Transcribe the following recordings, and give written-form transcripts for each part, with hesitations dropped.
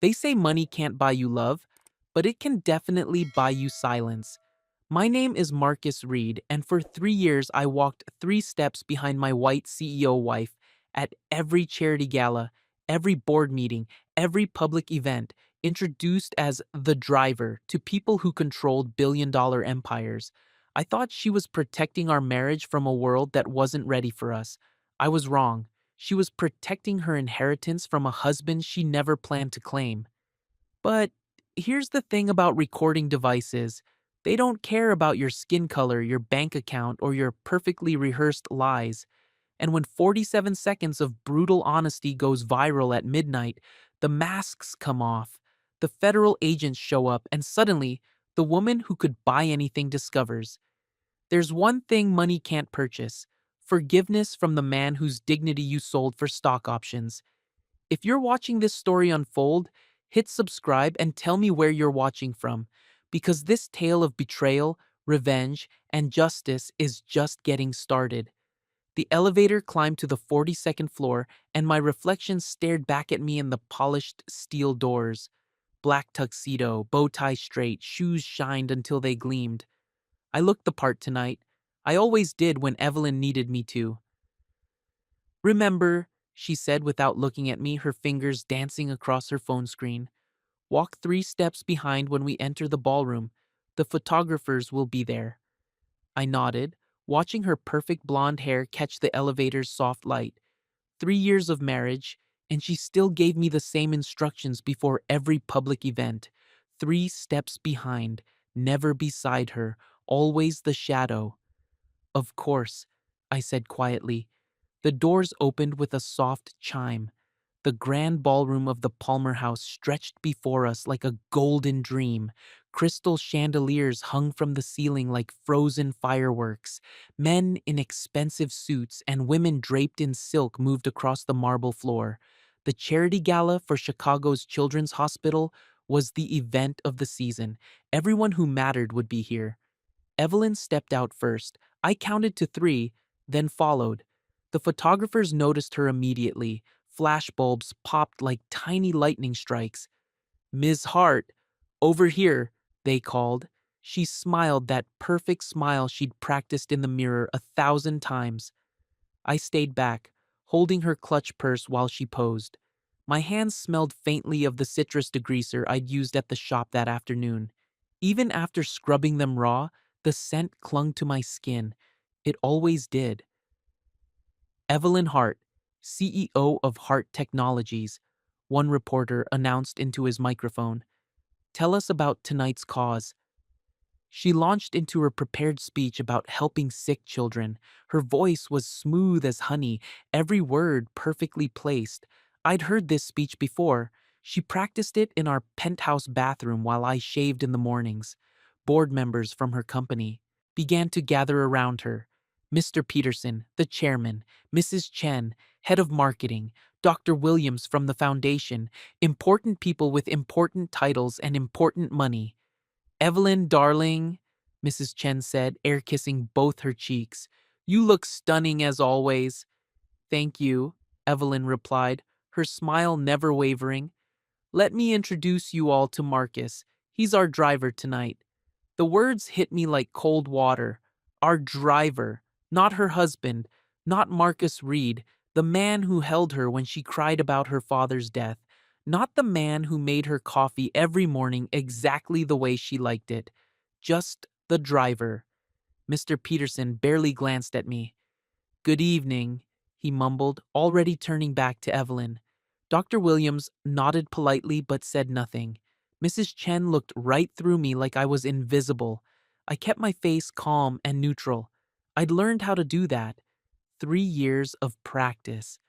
They say money can't buy you love, but it can definitely buy you silence. My name is Marcus Reed, and for 3 years I walked 3 steps behind my white CEO wife at every charity gala, every board meeting, every public event, introduced as the driver to people who controlled billion-dollar empires. I thought she was protecting our marriage from a world that wasn't ready for us. I was wrong. She was protecting her inheritance from a husband she never planned to claim. But here's the thing about recording devices: they don't care about your skin color, your bank account, or your perfectly rehearsed lies. And when 47 seconds of brutal honesty goes viral at midnight, the masks come off, the federal agents show up, and suddenly, the woman who could buy anything discovers there's one thing money can't purchase: forgiveness from the man whose dignity you sold for stock options. If you're watching this story unfold, hit subscribe and tell me where you're watching from, because this tale of betrayal, revenge, and justice is just getting started. The elevator climbed to the 42nd floor, and my reflection stared back at me in the polished steel doors. Black tuxedo, bow tie straight, shoes shined until they gleamed. I looked the part tonight. I always did when Evelyn needed me to. "Remember," she said without looking at me, her fingers dancing across her phone screen. "Walk 3 steps behind when we enter the ballroom. The photographers will be there." I nodded, watching her perfect blonde hair catch the elevator's soft light. 3 years of marriage, and she still gave me the same instructions before every public event. 3 steps behind, never beside her, always the shadow. "Of course," I said quietly. The doors opened with a soft chime. The grand ballroom of the Palmer House stretched before us like a golden dream. Crystal chandeliers hung from the ceiling like frozen fireworks. Men in expensive suits and women draped in silk moved across the marble floor. The charity gala for Chicago's Children's Hospital was the event of the season. Everyone who mattered would be here. Evelyn stepped out first. I counted to 3, then followed. The photographers noticed her immediately. Flashbulbs popped like tiny lightning strikes. "Ms. Hart, over here," they called. She smiled, that perfect smile she'd practiced in the mirror 1,000 times. I stayed back, holding her clutch purse while she posed. My hands smelled faintly of the citrus degreaser I'd used at the shop that afternoon. Even after scrubbing them raw, the scent clung to my skin. It always did. "Evelyn Hart, CEO of Hart Technologies," one reporter announced into his microphone. "Tell us about tonight's cause." She launched into her prepared speech about helping sick children. Her voice was smooth as honey, every word perfectly placed. I'd heard this speech before. She practiced it in our penthouse bathroom while I shaved in the mornings. Board members from her company began to gather around her. Mr. Peterson, the chairman, Mrs. Chen, head of marketing, Dr. Williams from the foundation, important people with important titles and important money. "Evelyn, darling," Mrs. Chen said, air kissing both her cheeks. "You look stunning as always." "Thank you," Evelyn replied, her smile never wavering. "Let me introduce you all to Marcus. He's our driver tonight." The words hit me like cold water. Our driver, not her husband, not Marcus Reed, the man who held her when she cried about her father's death, not the man who made her coffee every morning exactly the way she liked it. Just the driver. Mr. Peterson barely glanced at me. "Good evening," he mumbled, already turning back to Evelyn. Dr. Williams nodded politely but said nothing. Mrs. Chen looked right through me like I was invisible. I kept my face calm and neutral. I'd learned how to do that. 3 years of practice.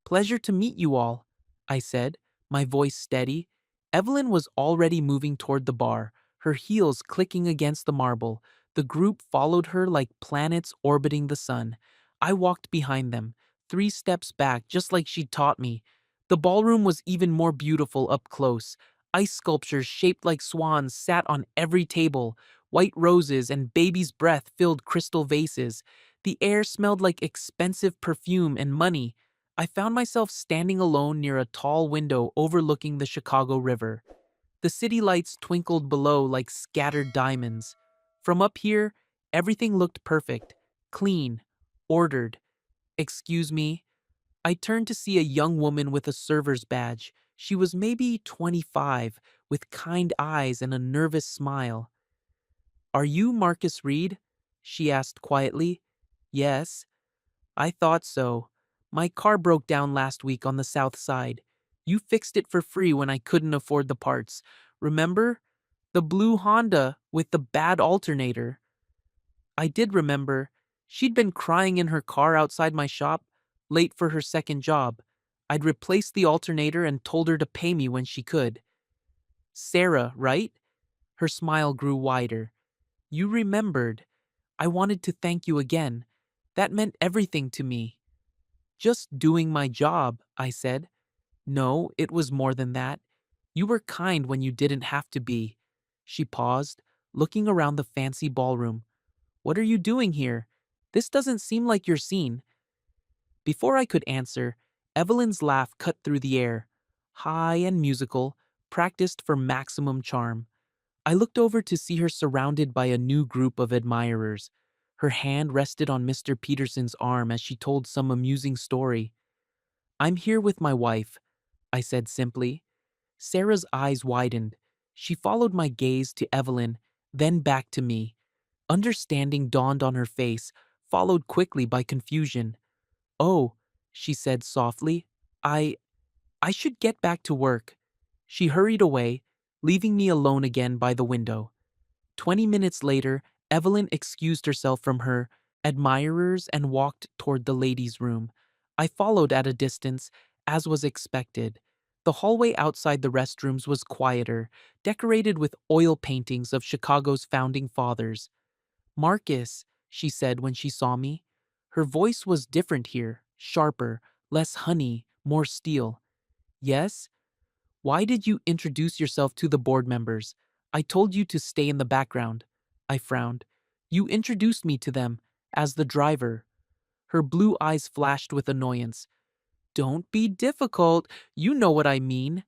"Pleasure to meet you all," I said, my voice steady. Evelyn was already moving toward the bar, her heels clicking against the marble. The group followed her like planets orbiting the sun. I walked behind them, 3 steps back, just like she'd taught me. The ballroom was even more beautiful up close. Ice sculptures shaped like swans sat on every table. White roses and baby's breath filled crystal vases. The air smelled like expensive perfume and money. I found myself standing alone near a tall window overlooking the Chicago River. The city lights twinkled below like scattered diamonds. From up here, everything looked perfect, clean, ordered. Excuse me. I turned to see a young woman with a server's badge. She was maybe 25, with kind eyes and a nervous smile. Are you Marcus Reed? She asked quietly. Yes. I thought so. My car broke down last week on the south side. You fixed it for free when I couldn't afford the parts. Remember? The blue Honda with the bad alternator. I did remember. She'd been crying in her car outside my shop, late for her second job. I'd replaced the alternator and told her to pay me when she could. Sarah, right? Her smile grew wider. You remembered. I wanted to thank you again. That meant everything to me. Just doing my job, I said. No, it was more than that. You were kind when you didn't have to be. She paused, looking around the fancy ballroom. What are you doing here? This doesn't seem like your scene. Before I could answer, Evelyn's laugh cut through the air. High and musical, practiced for maximum charm. I looked over to see her surrounded by a new group of admirers. Her hand rested on Mr. Peterson's arm as she told some amusing story. I'm here with my wife, I said simply. Sarah's eyes widened. She followed my gaze to Evelyn, then back to me. Understanding dawned on her face, followed quickly by confusion. Oh, she said softly, I should get back to work. She hurried away, leaving me alone again by the window. 20 minutes later, Evelyn excused herself from her admirers and walked toward the ladies' room. I followed at a distance, as was expected. The hallway outside the restrooms was quieter, decorated with oil paintings of Chicago's founding fathers. Marcus, she said when she saw me. Her voice was different here, sharper, less honey, more steel. Yes? Why did you introduce yourself to the board members? I told you to stay in the background. I frowned. You introduced me to them, as the driver. Her blue eyes flashed with annoyance. Don't be difficult. You know what I mean.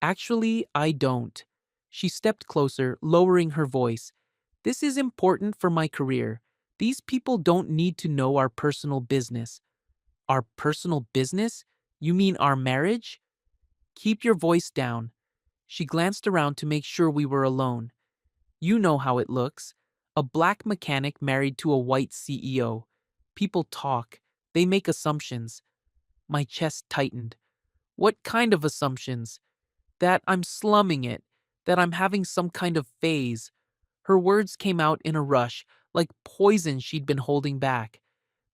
Actually, I don't. She stepped closer, lowering her voice. This is important for my career. These people don't need to know our personal business. Our personal business? You mean our marriage? Keep your voice down. She glanced around to make sure we were alone. You know how it looks. A black mechanic married to a white CEO. People talk. They make assumptions. My chest tightened. What kind of assumptions? That I'm slumming it. That I'm having some kind of phase. Her words came out in a rush, like poison she'd been holding back.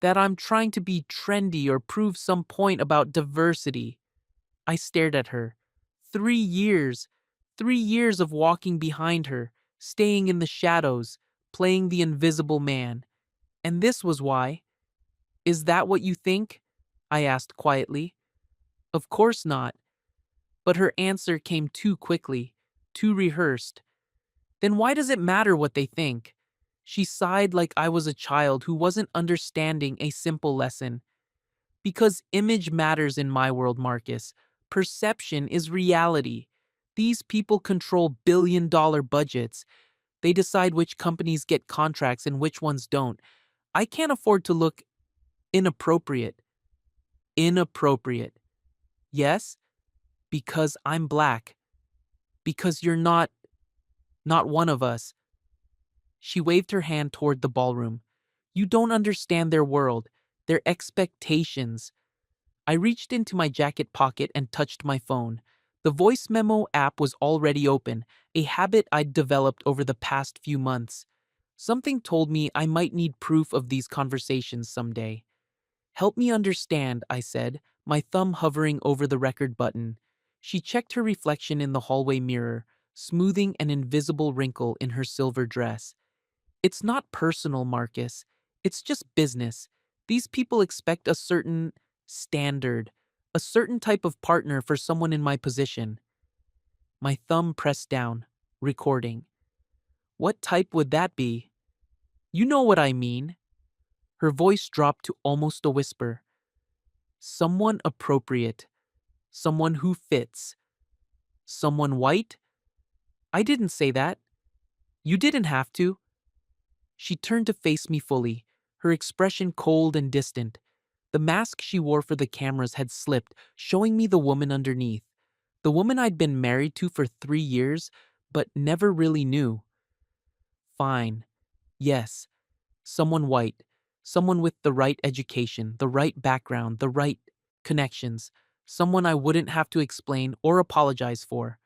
That I'm trying to be trendy or prove some point about diversity. I stared at her. 3 years. 3 years of walking behind her, staying in the shadows, playing the invisible man. And this was why. Is that what you think? I asked quietly. Of course not. But her answer came too quickly, too rehearsed. Then why does it matter what they think? She sighed like I was a child who wasn't understanding a simple lesson. Because image matters in my world, Marcus. Perception is reality. These people control billion-dollar budgets. They decide which companies get contracts and which ones don't. I can't afford to look inappropriate. Inappropriate. Yes, because I'm black. Because you're not one of us. She waved her hand toward the ballroom. You don't understand their world, their expectations. I reached into my jacket pocket and touched my phone. The voice memo app was already open, a habit I'd developed over the past few months. Something told me I might need proof of these conversations someday. Help me understand, I said, my thumb hovering over the record button. She checked her reflection in the hallway mirror, smoothing an invisible wrinkle in her silver dress. It's not personal, Marcus. It's just business. These people expect a certain standard, a certain type of partner for someone in my position. My thumb pressed down, recording. What type would that be? You know what I mean. Her voice dropped to almost a whisper. Someone appropriate. Someone who fits. Someone white? I didn't say that. You didn't have to. She turned to face me fully, her expression cold and distant. The mask she wore for the cameras had slipped, showing me the woman underneath. The woman I'd been married to for 3 years, but never really knew. Fine. Yes. Someone white. Someone with the right education, the right background, the right connections. Someone I wouldn't have to explain or apologize for.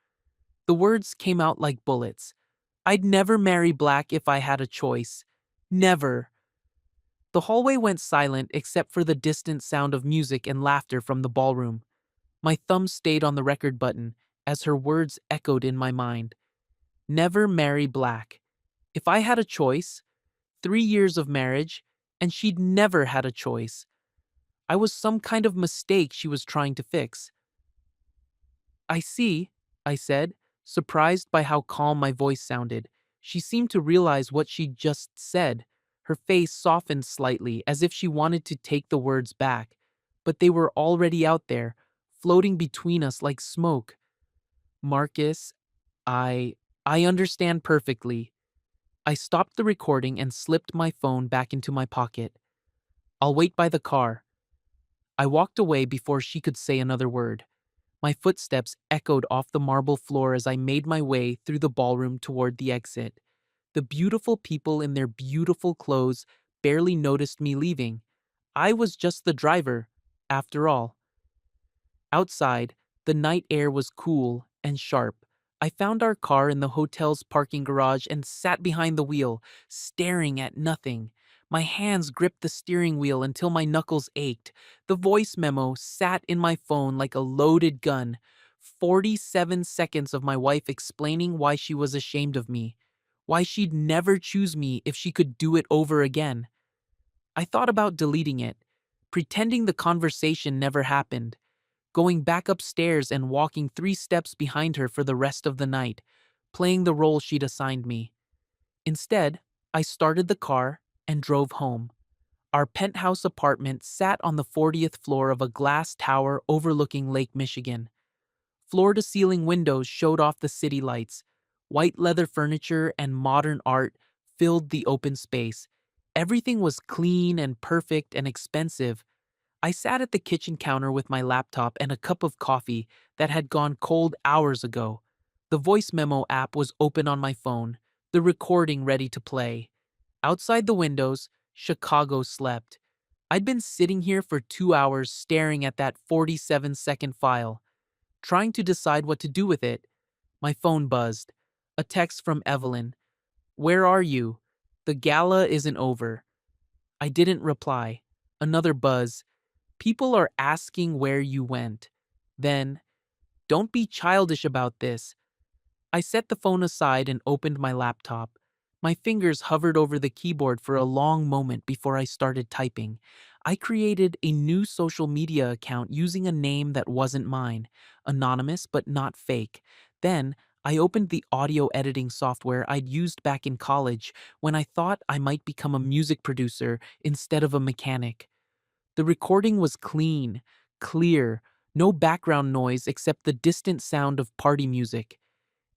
The words came out like bullets. I'd never marry black if I had a choice. Never. The hallway went silent except for the distant sound of music and laughter from the ballroom. My thumb stayed on the record button as her words echoed in my mind. Never marry black. If I had a choice, 3 years of marriage, and she'd never had a choice. I was some kind of mistake she was trying to fix. I see, I said, surprised by how calm my voice sounded. She seemed to realize what she'd just said. Her face softened slightly, as if she wanted to take the words back, but they were already out there, floating between us like smoke. Marcus, I I understand perfectly. I stopped the recording and slipped my phone back into my pocket. I'll wait by the car. I walked away before she could say another word. My footsteps echoed off the marble floor as I made my way through the ballroom toward the exit. The beautiful people in their beautiful clothes barely noticed me leaving. I was just the driver, after all. Outside, the night air was cool and sharp. I found our car in the hotel's parking garage and sat behind the wheel, staring at nothing. My hands gripped the steering wheel until my knuckles ached. The voice memo sat in my phone like a loaded gun. 47 seconds of my wife explaining why she was ashamed of me, why she'd never choose me if she could do it over again. I thought about deleting it, pretending the conversation never happened, going back upstairs and walking 3 steps behind her for the rest of the night, playing the role she'd assigned me. Instead, I started the car and drove home. Our penthouse apartment sat on the 40th floor of a glass tower overlooking Lake Michigan. Floor-to-ceiling windows showed off the city lights. White leather furniture and modern art filled the open space. Everything was clean and perfect and expensive. I sat at the kitchen counter with my laptop and a cup of coffee that had gone cold hours ago. The voice memo app was open on my phone, the recording ready to play. Outside the windows, Chicago slept. I'd been sitting here for 2 hours staring at that 47-second file, trying to decide what to do with it. My phone buzzed. A text from Evelyn. "Where are you? The gala isn't over." I didn't reply. Another buzz. "People are asking where you went." Then, "Don't be childish about this." I set the phone aside and opened my laptop. My fingers hovered over the keyboard for a long moment before I started typing. I created a new social media account using a name that wasn't mine, anonymous but not fake. Then, I opened the audio editing software I'd used back in college when I thought I might become a music producer instead of a mechanic. The recording was clean, clear, no background noise except the distant sound of party music.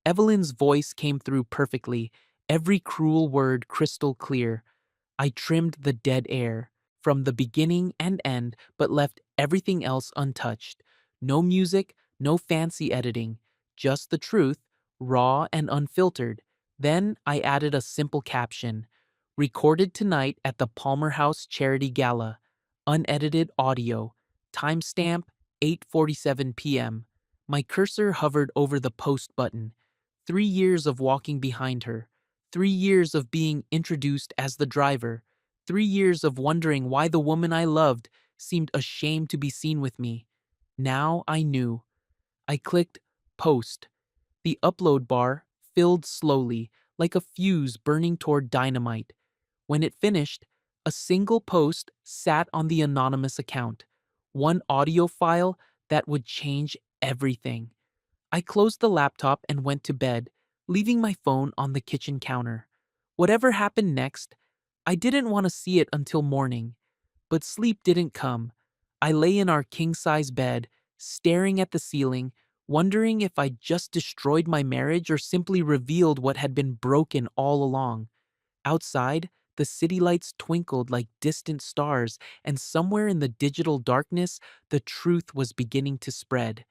Evelyn's voice came through perfectly, every cruel word crystal clear. I trimmed the dead air from the beginning and end, but left everything else untouched. No music, no fancy editing, just the truth, raw and unfiltered. Then I added a simple caption: "Recorded tonight at the Palmer House Charity Gala. Unedited audio. Timestamp 8:47 p.m." My cursor hovered over the post button. 3 years of walking behind her. 3 years of being introduced as the driver. 3 years of wondering why the woman I loved seemed ashamed to be seen with me. Now I knew. I clicked post. The upload bar filled slowly, like a fuse burning toward dynamite. When it finished, a single post sat on the anonymous account. One audio file that would change everything. I closed the laptop and went to bed, leaving my phone on the kitchen counter. Whatever happened next, I didn't want to see it until morning. But sleep didn't come. I lay in our king-size bed, staring at the ceiling, wondering if I'd just destroyed my marriage or simply revealed what had been broken all along. Outside, the city lights twinkled like distant stars, and somewhere in the digital darkness, the truth was beginning to spread.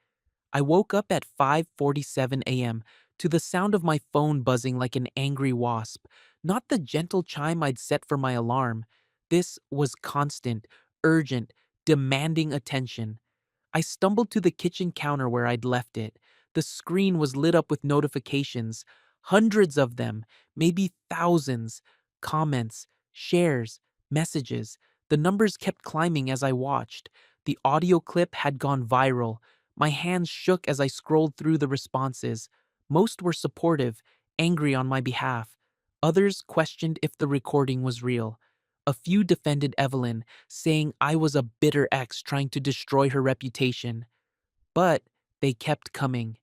I woke up at 5:47 a.m. to the sound of my phone buzzing like an angry wasp, not the gentle chime I'd set for my alarm. This was constant, urgent, demanding attention. I stumbled to the kitchen counter where I'd left it. The screen was lit up with notifications, hundreds of them, maybe thousands. Comments, shares, messages. The numbers kept climbing as I watched. The audio clip had gone viral. My hands shook as I scrolled through the responses. Most were supportive, angry on my behalf. Others questioned if the recording was real. A few defended Evelyn, saying I was a bitter ex trying to destroy her reputation. But they kept coming.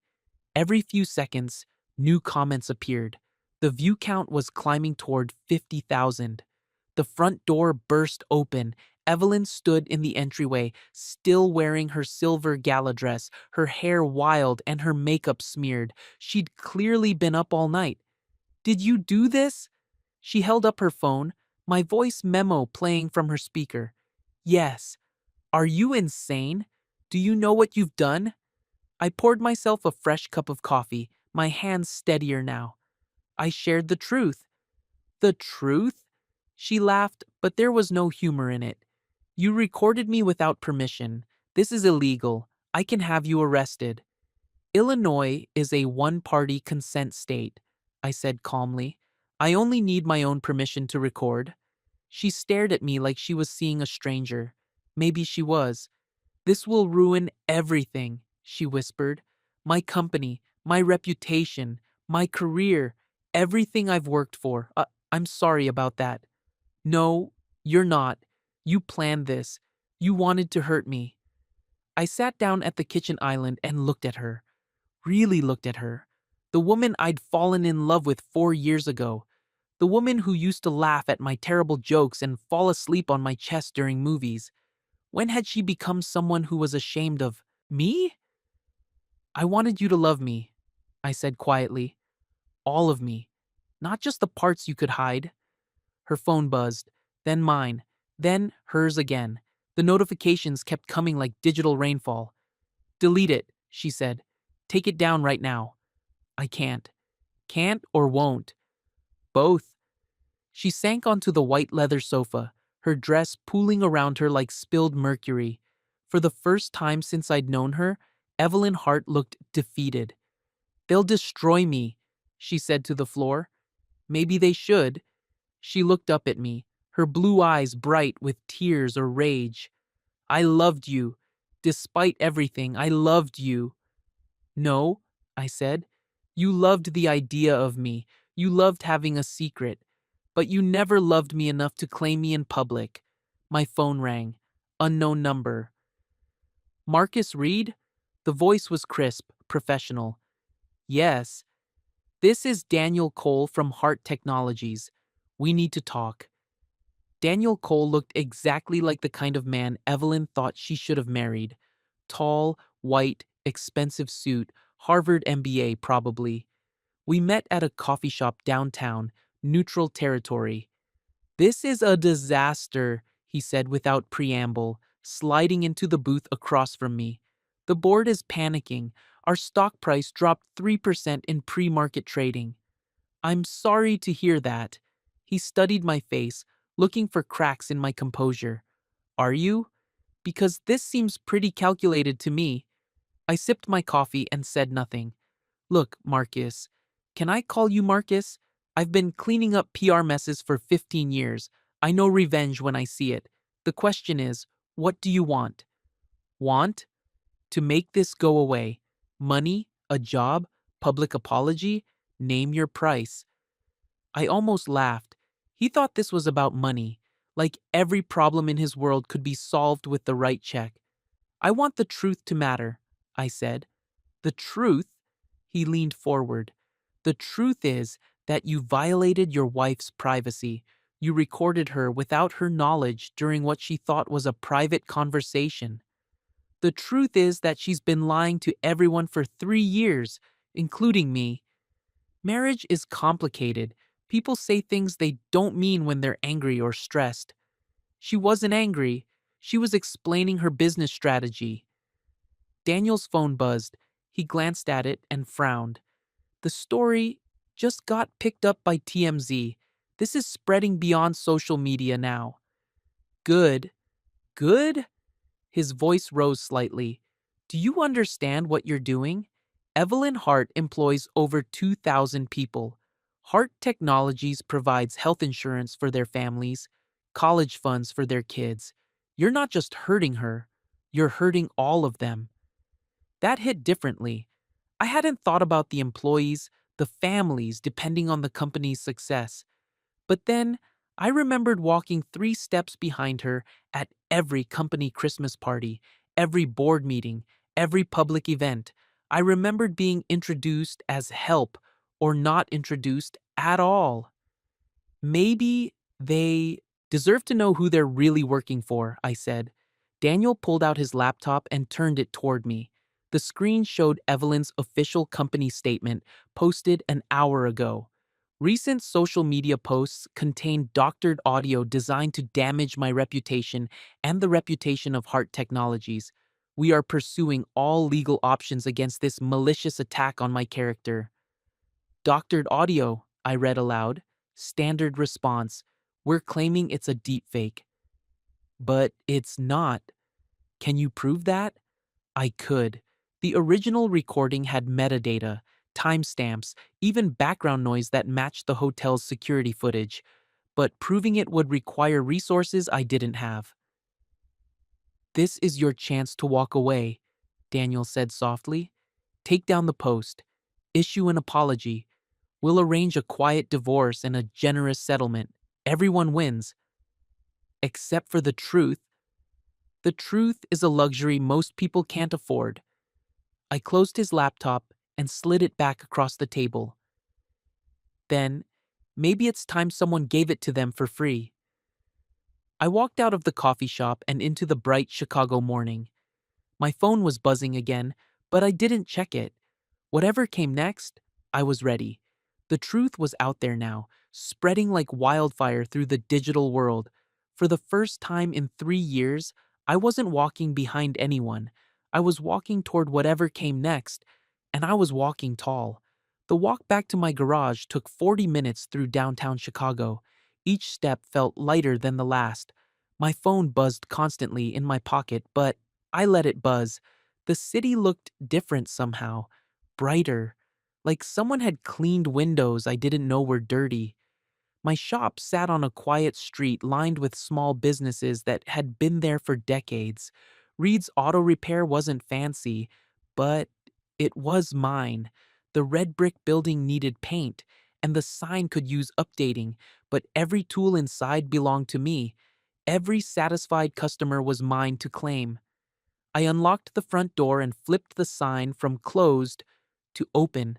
Every few seconds, new comments appeared. The view count was climbing toward 50,000. The front door burst open. Evelyn stood in the entryway, still wearing her silver gala dress, her hair wild and her makeup smeared. She'd clearly been up all night. "Did you do this?" She held up her phone, my voice memo playing from her speaker. "Yes." "Are you insane? Do you know what you've done?" I poured myself a fresh cup of coffee, my hands steadier now. I shared the truth. "The truth?" She laughed, but there was no humor in it. "You recorded me without permission. This is illegal. I can have you arrested." "Illinois is a one-party consent state," I said calmly. "I only need my own permission to record." She stared at me like she was seeing a stranger. Maybe she was. "This will ruin everything," she whispered. "My company, my reputation, my career, everything I've worked for. I'm sorry about that." "No, you're not. You planned this. You wanted to hurt me." I sat down at the kitchen island and looked at her. Really looked at her. The woman I'd fallen in love with 4 years ago. The woman who used to laugh at my terrible jokes and fall asleep on my chest during movies. When had she become someone who was ashamed of me? "I wanted you to love me," I said quietly. "All of me. Not just the parts you could hide." Her phone buzzed, then mine, then hers again. The notifications kept coming like digital rainfall. "Delete it," she said. "Take it down right now." "I can't." "Can't or won't?" "Both." She sank onto the white leather sofa, her dress pooling around her like spilled mercury. For the first time since I'd known her, Evelyn Hart looked defeated. "They'll destroy me," she said to the floor. "Maybe they should." She looked up at me, her blue eyes bright with tears or rage. "I loved you. Despite everything, I loved you." "No," I said. "You loved the idea of me. You loved having a secret. But you never loved me enough to claim me in public." My phone rang. Unknown number. "Marcus Reed?" The voice was crisp, professional. "Yes." "This is Daniel Cole from Hart Technologies. We need to talk." Daniel Cole looked exactly like the kind of man Evelyn thought she should have married. Tall, white, expensive suit, Harvard MBA probably. We met at a coffee shop downtown, neutral territory. "This is a disaster," he said without preamble, sliding into the booth across from me. "The board is panicking. Our stock price dropped 3% in pre-market trading." "I'm sorry to hear that." He studied my face, looking for cracks in my composure. "Are you? Because this seems pretty calculated to me." I sipped my coffee and said nothing. "Look, Marcus. Can I call you Marcus? I've been cleaning up PR messes for 15 years. I know revenge when I see it. The question is, what do you want?" "Want?" "To make this go away. Money? A job? Public apology? Name your price." I almost laughed. He thought this was about money, like every problem in his world could be solved with the right check. "I want the truth to matter," I said. "The truth?" He leaned forward. "The truth is that you violated your wife's privacy. You recorded her without her knowledge during what she thought was a private conversation. The truth is that she's been lying to everyone for 3 years, including me. Marriage is complicated. People say things they don't mean when they're angry or stressed. She wasn't angry. She was explaining her business strategy. Daniel's phone buzzed. He glanced at it and frowned. The story just got picked up by TMZ. This is spreading beyond social media now. Good. Good? His voice rose slightly. Do you understand what you're doing? Evelyn Hart employs over 2,000 people. Hart Technologies provides health insurance for their families, college funds for their kids. You're not just hurting her, you're hurting all of them. That hit differently. I hadn't thought about the employees, the families depending on the company's success. But then I remembered walking 3 steps behind her at every company Christmas party, every board meeting, every public event. I remembered being introduced as help or not introduced at all. Maybe they deserve to know who they're really working for, I said. Daniel pulled out his laptop and turned it toward me. The screen showed Evelyn's official company statement posted an hour ago. Recent social media posts contained doctored audio designed to damage my reputation and the reputation of Hart Technologies. We are pursuing all legal options against this malicious attack on my character. Doctored audio, I read aloud. Standard response. We're claiming it's a deepfake. But it's not. Can you prove that? I could. The original recording had metadata, timestamps, even background noise that matched the hotel's security footage, but proving it would require resources I didn't have. This is your chance to walk away, Daniel said softly. Take down the post. Issue an apology. We'll arrange a quiet divorce and a generous settlement. Everyone wins. Except for the truth. The truth is a luxury most people can't afford. I closed his laptop and slid it back across the table. Then, maybe it's time someone gave it to them for free. I walked out of the coffee shop and into the bright Chicago morning. My phone was buzzing again, but I didn't check it. Whatever came next, I was ready. The truth was out there now, spreading like wildfire through the digital world. For the first time in 3 years, I wasn't walking behind anyone. I was walking toward whatever came next, and I was walking tall. The walk back to my garage took 40 minutes through downtown Chicago. Each step felt lighter than the last. My phone buzzed constantly in my pocket, but I let it buzz. The city looked different somehow, brighter, like someone had cleaned windows I didn't know were dirty. My shop sat on a quiet street lined with small businesses that had been there for decades. Reed's Auto Repair wasn't fancy, but it was mine. The red brick building needed paint, and the sign could use updating, but every tool inside belonged to me. Every satisfied customer was mine to claim. I unlocked the front door and flipped the sign from closed to open.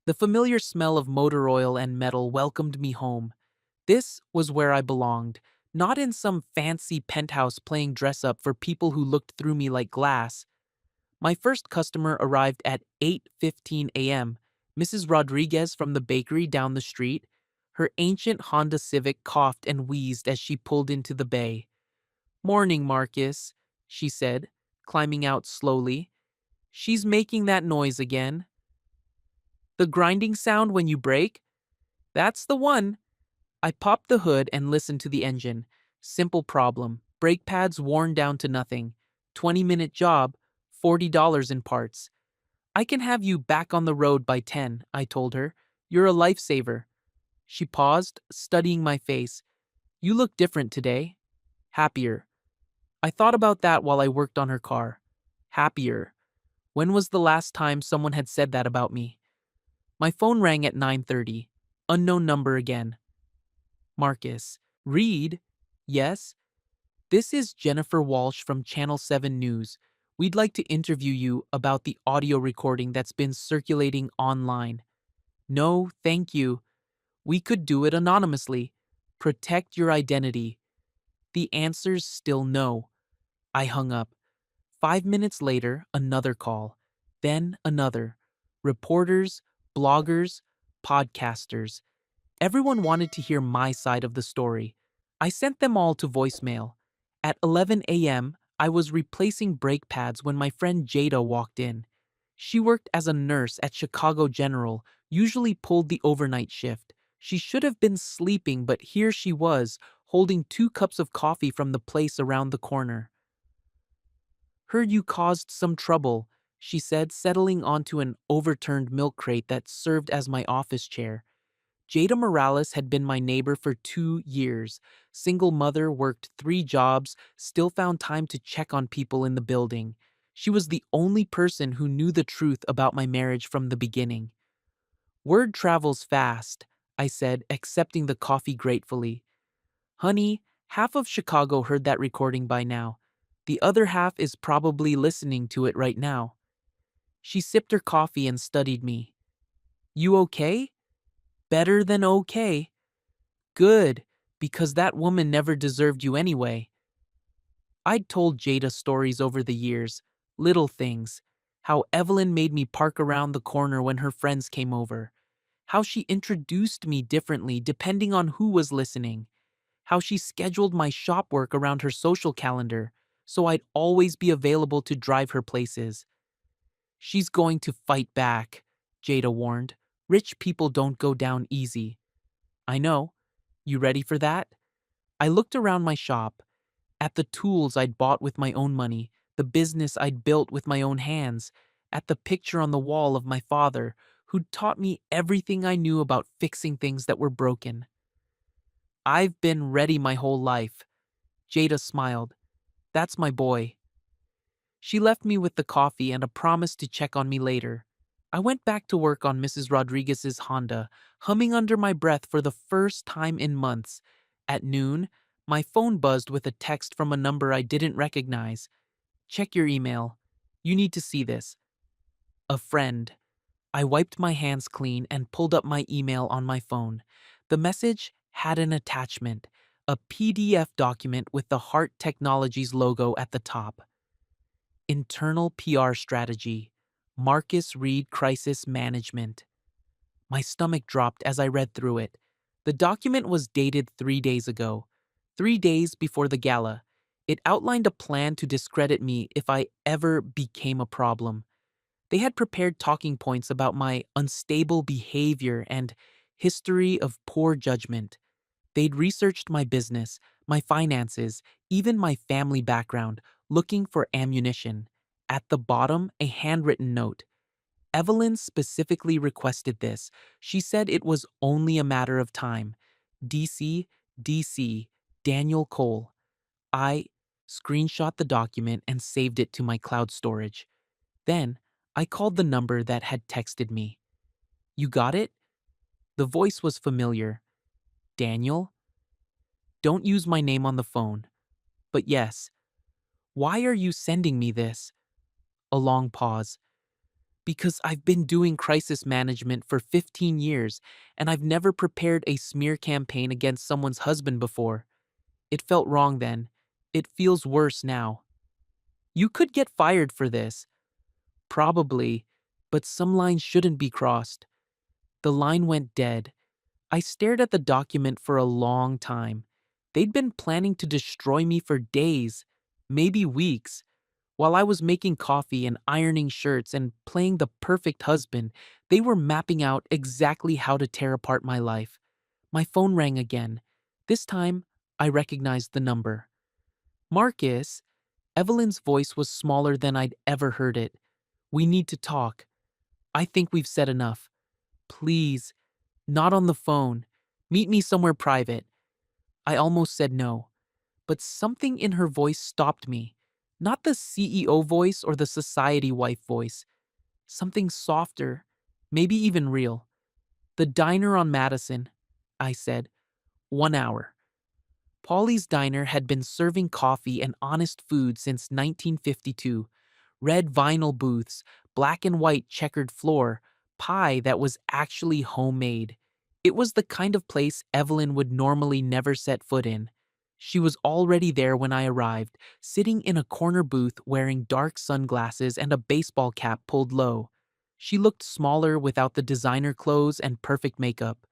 The familiar smell of motor oil and metal welcomed me home. This was where I belonged, not in some fancy penthouse playing dress up for people who looked through me like glass. My first customer arrived at 8:15 a.m., Mrs. Rodriguez from the bakery down the street. Her ancient Honda Civic coughed and wheezed as she pulled into the bay. "Morning, Marcus," she said, climbing out slowly. "She's making that noise again." "The grinding sound when you brake?" "That's the one." I popped the hood and listened to the engine. Simple problem. Brake pads worn down to nothing. 20-minute job, $40 in parts. "I can have you back on the road by 10, I told her. "You're a lifesaver." She paused, studying my face. "You look different today." "Happier." I thought about that while I worked on her car. Happier. When was the last time someone had said that about me? My phone rang at 9:30. Unknown number again. "Marcus." "Reed?" "Yes?" "This is Jennifer Walsh from Channel 7 News. We'd like to interview you about the audio recording that's been circulating online." "No, thank you. We could do it anonymously." Protect your identity. The answer's still no. I hung up. 5 minutes later, another call. Then another. Reporters, bloggers, podcasters. Everyone wanted to hear my side of the story. I sent them all to voicemail. At 11 a.m., I was replacing brake pads when my friend Jada walked in. She worked as a nurse at Chicago General, usually pulled the overnight shift. She should have been sleeping, but here she was, holding 2 cups of coffee from the place around the corner. "Heard you caused some trouble," she said, settling onto an overturned milk crate that served as my office chair. Jada Morales had been my neighbor for 2 years. Single mother, worked 3 jobs, still found time to check on people in the building. She was the only person who knew the truth about my marriage from the beginning. "Word travels fast," I said, accepting the coffee gratefully. "Honey, half of Chicago heard that recording by now. The other half is probably listening to it right now." She sipped her coffee and studied me. "You okay?" "Better than okay." "Good, because that woman never deserved you anyway." I'd told Jada stories over the years, little things. How Evelyn made me park around the corner when her friends came over. How she introduced me differently depending on who was listening. How she scheduled my shop work around her social calendar, so I'd always be available to drive her places. "She's going to fight back," Jada warned. "Rich people don't go down easy." "I know. You ready for that?" I looked around my shop, at the tools I'd bought with my own money, the business I'd built with my own hands, at the picture on the wall of my father, who'd taught me everything I knew about fixing things that were broken. "I've been ready my whole life." Jada smiled. "That's my boy." She left me with the coffee and a promise to check on me later. I went back to work on Mrs. Rodriguez's Honda, humming under my breath for the first time in months. At noon, my phone buzzed with a text from a number I didn't recognize. "Check your email. You need to see this." A friend. I wiped my hands clean and pulled up my email on my phone. The message had an attachment, a PDF document with the Heart Technologies logo at the top. Internal PR strategy. Marcus Reed Crisis Management. My stomach dropped as I read through it. The document was dated 3 days ago, 3 days before the gala. It outlined a plan to discredit me if I ever became a problem. They had prepared talking points about my unstable behavior and history of poor judgment. They'd researched my business, my finances, even my family background, looking for ammunition. At the bottom, a handwritten note. Evelyn specifically requested this. She said it was only a matter of time. DC, DC, Daniel Cole. I screenshot the document and saved it to my cloud storage. Then, I called the number that had texted me. "You got it?" The voice was familiar. "Daniel?" "Don't use my name on the phone." "But yes." "Why are you sending me this?" A long pause. "Because I've been doing crisis management for 15 years, and I've never prepared a smear campaign against someone's husband before. It felt wrong then. It feels worse now." "You could get fired for this." "Probably, but some lines shouldn't be crossed." The line went dead. I stared at the document for a long time. They'd been planning to destroy me for days, maybe weeks. While I was making coffee and ironing shirts and playing the perfect husband, they were mapping out exactly how to tear apart my life. My phone rang again. This time, I recognized the number. "Marcus." Evelyn's voice was smaller than I'd ever heard it. "We need to talk. I think we've said enough. Please, not on the phone. Meet me somewhere private." I almost said no, but something in her voice stopped me. Not the CEO voice or the society wife voice. Something softer, maybe even real. "The diner on Madison," I said. 1 hour. Polly's Diner had been serving coffee and honest food since 1952. Red vinyl booths, black and white checkered floor, pie that was actually homemade. It was the kind of place Evelyn would normally never set foot in. She was already there when I arrived, sitting in a corner booth wearing dark sunglasses and a baseball cap pulled low. She looked smaller without the designer clothes and perfect makeup.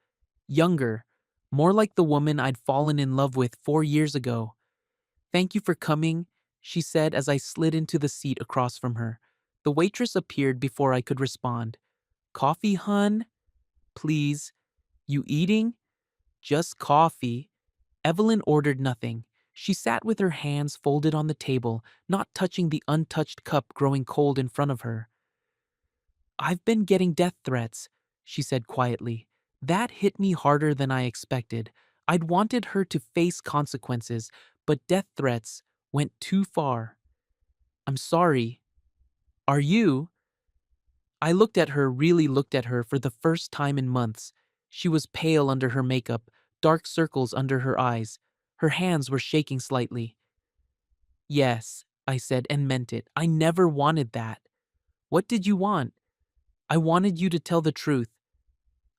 Younger, more like the woman I'd fallen in love with 4 years ago. "Thank you for coming," she said as I slid into the seat across from her. The waitress appeared before I could respond. "Coffee, hun? Please. You eating?" "Just coffee." Evelyn ordered nothing. She sat with her hands folded on the table, not touching the untouched cup growing cold in front of her. "I've been getting death threats," she said quietly. That hit me harder than I expected. I'd wanted her to face consequences, but death threats went too far. "I'm sorry. Are you?" I really looked at her for the first time in months. She was pale under her makeup, dark circles under her eyes. Her hands were shaking slightly. "Yes," I said and meant it. "I never wanted that." "What did you want?" "I wanted you to tell the truth."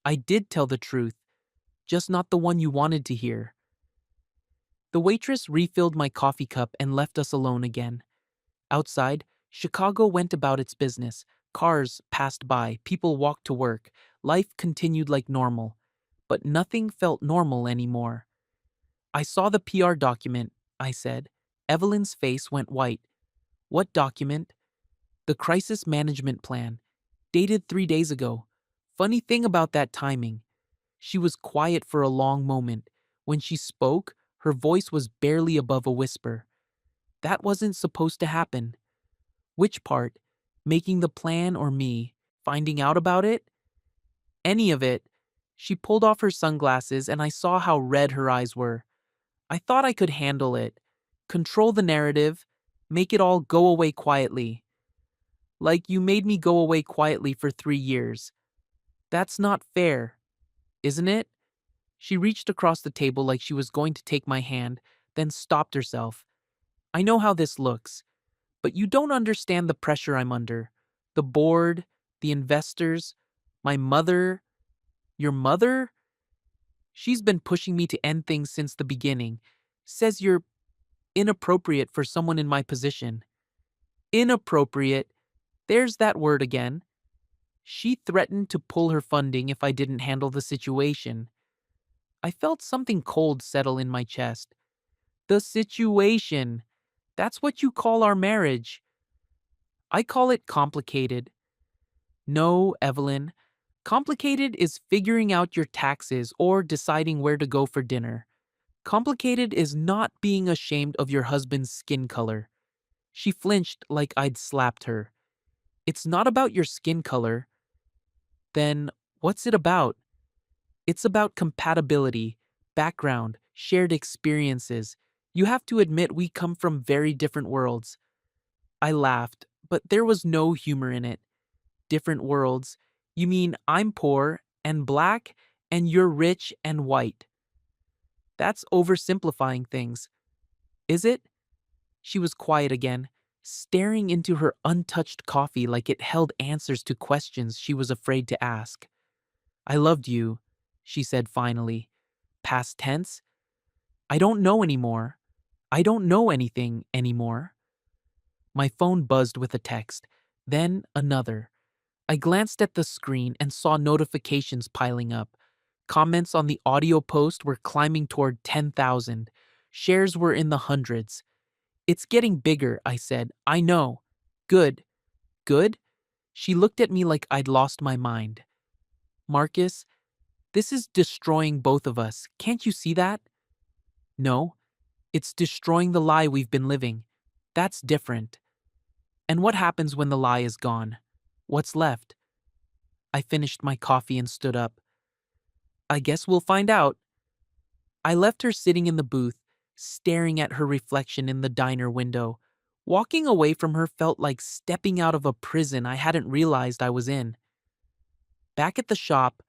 "I did tell the truth, just not the one you wanted to hear." The waitress refilled my coffee cup and left us alone again. Outside, Chicago went about its business. Cars passed by, people walked to work. Life continued like normal. But nothing felt normal anymore. "I saw the PR document," I said. Evelyn's face went white. "What document?" "The crisis management plan, dated 3 days ago. Funny thing about that timing." She was quiet for a long moment. When she spoke, her voice was barely above a whisper. "That wasn't supposed to happen." "Which part? Making the plan or me? Finding out about it?" "Any of it." She pulled off her sunglasses and I saw how red her eyes were. "I thought I could handle it. Control the narrative. Make it all go away quietly. Like you made me go away quietly for 3 years. That's not fair, isn't it?" She reached across the table like she was going to take my hand, then stopped herself. "I know how this looks, but you don't understand the pressure I'm under. The board, the investors, my mother." "Your mother?" "She's been pushing me to end things since the beginning. Says you're inappropriate for someone in my position." "Inappropriate? There's that word again." "She threatened to pull her funding if I didn't handle the situation." I felt something cold settle in my chest. "The situation. That's what you call our marriage." "I call it complicated." "No, Evelyn. Complicated is figuring out your taxes or deciding where to go for dinner. Complicated is not being ashamed of your husband's skin color." She flinched like I'd slapped her. "It's not about your skin color." "Then what's it about?" "It's about compatibility, background, shared experiences. You have to admit we come from very different worlds." I laughed, but there was no humor in it. "Different worlds? You mean I'm poor and black and you're rich and white?" "That's oversimplifying things." "Is it?" She was quiet again, staring into her untouched coffee like it held answers to questions she was afraid to ask. "I loved you," she said finally. "Past tense?" "I don't know anymore. I don't know anything anymore." My phone buzzed with a text, then another. I glanced at the screen and saw notifications piling up. Comments on the audio post were climbing toward 10,000. Shares were in the hundreds. "It's getting bigger," I said. "I know." "Good." "Good?" She looked at me like I'd lost my mind. "Marcus, this is destroying both of us. Can't you see that?" "No. It's destroying the lie we've been living. That's different." "And what happens when the lie is gone? What's left?" I finished my coffee and stood up. "I guess we'll find out." I left her sitting in the booth, staring at her reflection in the diner window. Walking away from her felt like stepping out of a prison I hadn't realized I was in. Back at the shop,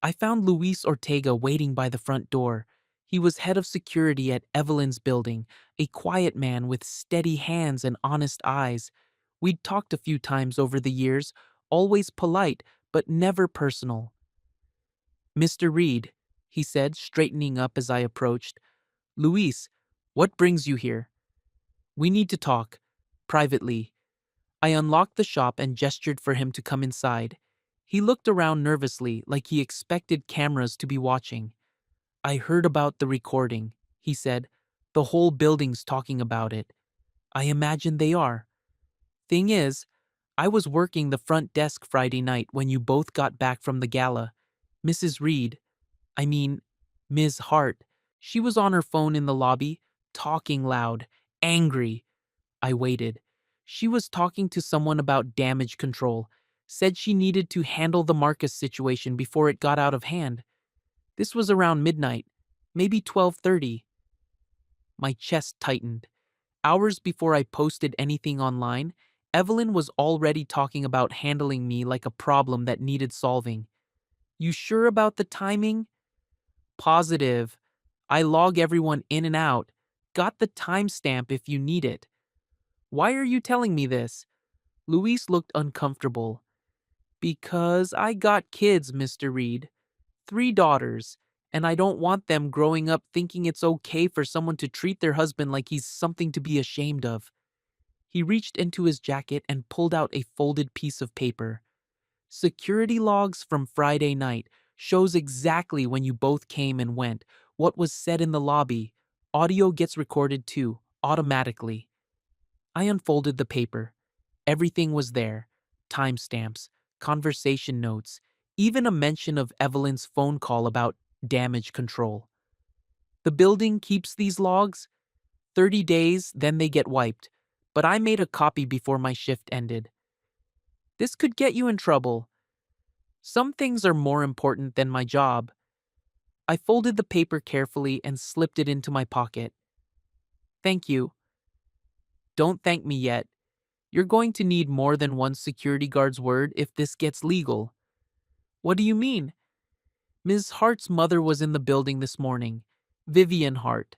I found Luis Ortega waiting by the front door. He was head of security at Evelyn's building, a quiet man with steady hands and honest eyes. We'd talked a few times over the years, always polite, but never personal. Mr. Reed, he said, straightening up as I approached. Luis, what brings you here? We need to talk. Privately. I unlocked the shop and gestured for him to come inside. He looked around nervously, like he expected cameras to be watching. I heard about the recording, he said. The whole building's talking about it. I imagine they are. Thing is, I was working the front desk Friday night when you both got back from the gala. Mrs. Reed, I mean, Ms. Hart, she was on her phone in the lobby, talking loud, angry. I waited. She was talking to someone about damage control, said she needed to handle the Marcus situation before it got out of hand. This was around midnight, maybe 12:30. My chest tightened. Hours before I posted anything online, Evelyn was already talking about handling me like a problem that needed solving. You sure about the timing? Positive. I log everyone in and out. Got the timestamp if you need it. Why are you telling me this? Luis looked uncomfortable. Because I got kids, Mr. Reed. 3 daughters, and I don't want them growing up thinking it's okay for someone to treat their husband like he's something to be ashamed of. He reached into his jacket and pulled out a folded piece of paper. Security logs from Friday night shows exactly when you both came and went, what was said in the lobby. Audio gets recorded too, automatically. I unfolded the paper. Everything was there. Timestamps, conversation notes, even a mention of Evelyn's phone call about damage control. The building keeps these logs. 30 days, then they get wiped. But I made a copy before my shift ended. This could get you in trouble. Some things are more important than my job. I folded the paper carefully and slipped it into my pocket. Thank you. Don't thank me yet. You're going to need more than one security guard's word if this gets legal. What do you mean? Ms. Hart's mother was in the building this morning. Vivian Hart.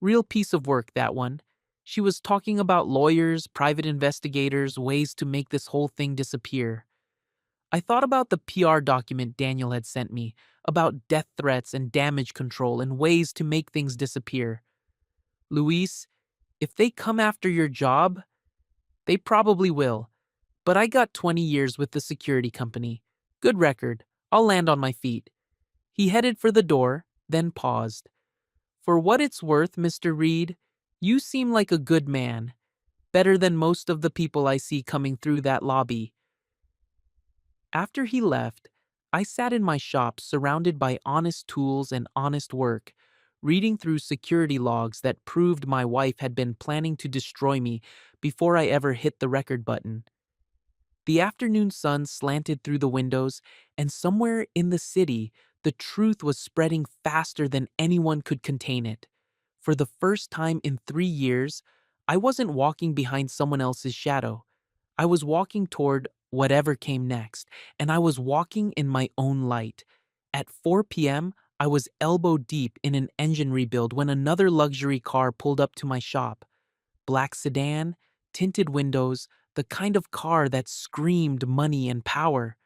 Real piece of work, that one. She was talking about lawyers, private investigators, ways to make this whole thing disappear. I thought about the PR document Daniel had sent me, about death threats and damage control and ways to make things disappear. Luis, if they come after your job, they probably will. But I got 20 years with the security company. Good record. I'll land on my feet. He headed for the door, then paused. For what it's worth, Mr. Reed, you seem like a good man. Better than most of the people I see coming through that lobby. After he left, I sat in my shop surrounded by honest tools and honest work, reading through security logs that proved my wife had been planning to destroy me before I ever hit the record button. The afternoon sun slanted through the windows, and somewhere in the city, the truth was spreading faster than anyone could contain it. For the first time in 3 years, I wasn't walking behind someone else's shadow. I was walking toward whatever came next, and I was walking in my own light. At 4 p.m., I was elbow deep in an engine rebuild when another luxury car pulled up to my shop. Black sedan, tinted windows, the kind of car that screamed money and power.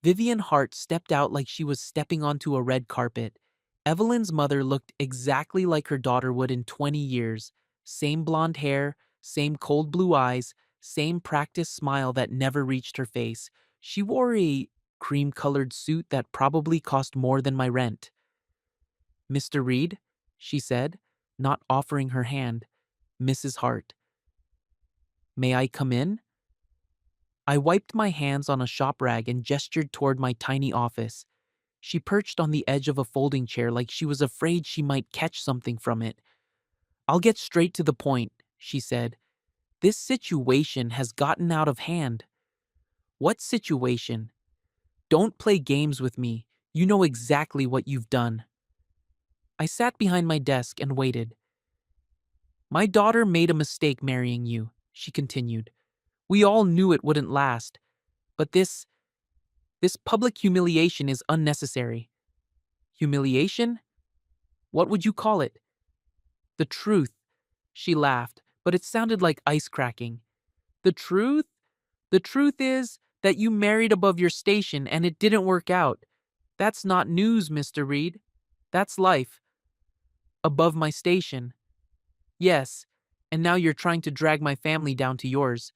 Vivian Hart stepped out like she was stepping onto a red carpet. Evelyn's mother looked exactly like her daughter would in 20 years. Same blonde hair, same cold blue eyes, same practiced smile that never reached her face. She wore a cream-colored suit that probably cost more than my rent. Mr. Reed, she said, not offering her hand. Mrs. Hart. May I come in? I wiped my hands on a shop rag and gestured toward my tiny office. She perched on the edge of a folding chair like she was afraid she might catch something from it. I'll get straight to the point, she said. This situation has gotten out of hand. What situation? Don't play games with me. You know exactly what you've done. I sat behind my desk and waited. My daughter made a mistake marrying you, she continued. We all knew it wouldn't last. But this public humiliation is unnecessary. Humiliation? What would you call it? The truth. She laughed, but it sounded like ice cracking. The truth? The truth is that you married above your station and it didn't work out. That's not news, Mr. Reed. That's life. Above my station. Yes, and now you're trying to drag my family down to yours.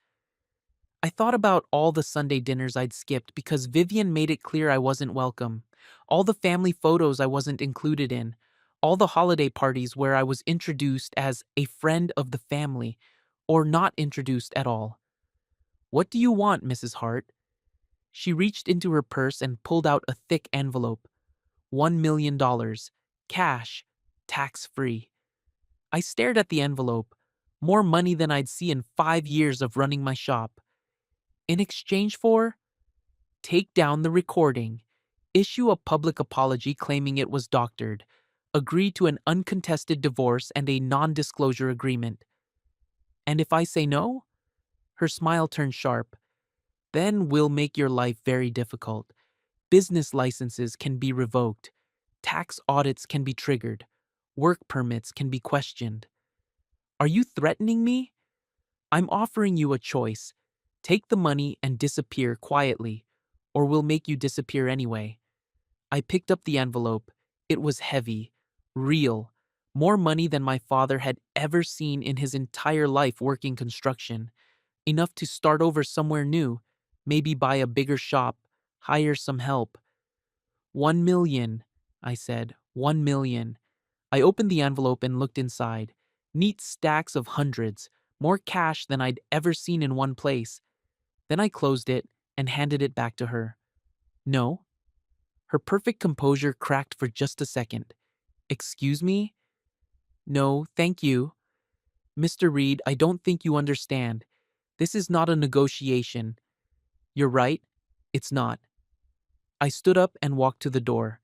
I thought about all the Sunday dinners I'd skipped because Vivian made it clear I wasn't welcome, all the family photos I wasn't included in, all the holiday parties where I was introduced as a friend of the family, or not introduced at all. What do you want, Mrs. Hart? She reached into her purse and pulled out a thick envelope. $1 million. Cash. Tax free. I stared at the envelope. More money than I'd see in 5 years of running my shop. In exchange for? Take down the recording. Issue a public apology claiming it was doctored. Agree to an uncontested divorce and a non-disclosure agreement. And if I say no? Her smile turned sharp. Then we'll make your life very difficult. Business licenses can be revoked. Tax audits can be triggered. Work permits can be questioned. Are you threatening me? I'm offering you a choice. Take the money and disappear quietly, or we'll make you disappear anyway. I picked up the envelope. It was heavy, real, more money than my father had ever seen in his entire life working construction. Enough to start over somewhere new, maybe buy a bigger shop, hire some help. 1 million, I said. 1 million. I opened the envelope and looked inside. Neat stacks of hundreds, more cash than I'd ever seen in one place. Then I closed it and handed it back to her. No. Her perfect composure cracked for just a second. Excuse me? No, thank you. Mr. Reed, I don't think you understand. This is not a negotiation. You're right. It's not. I stood up and walked to the door.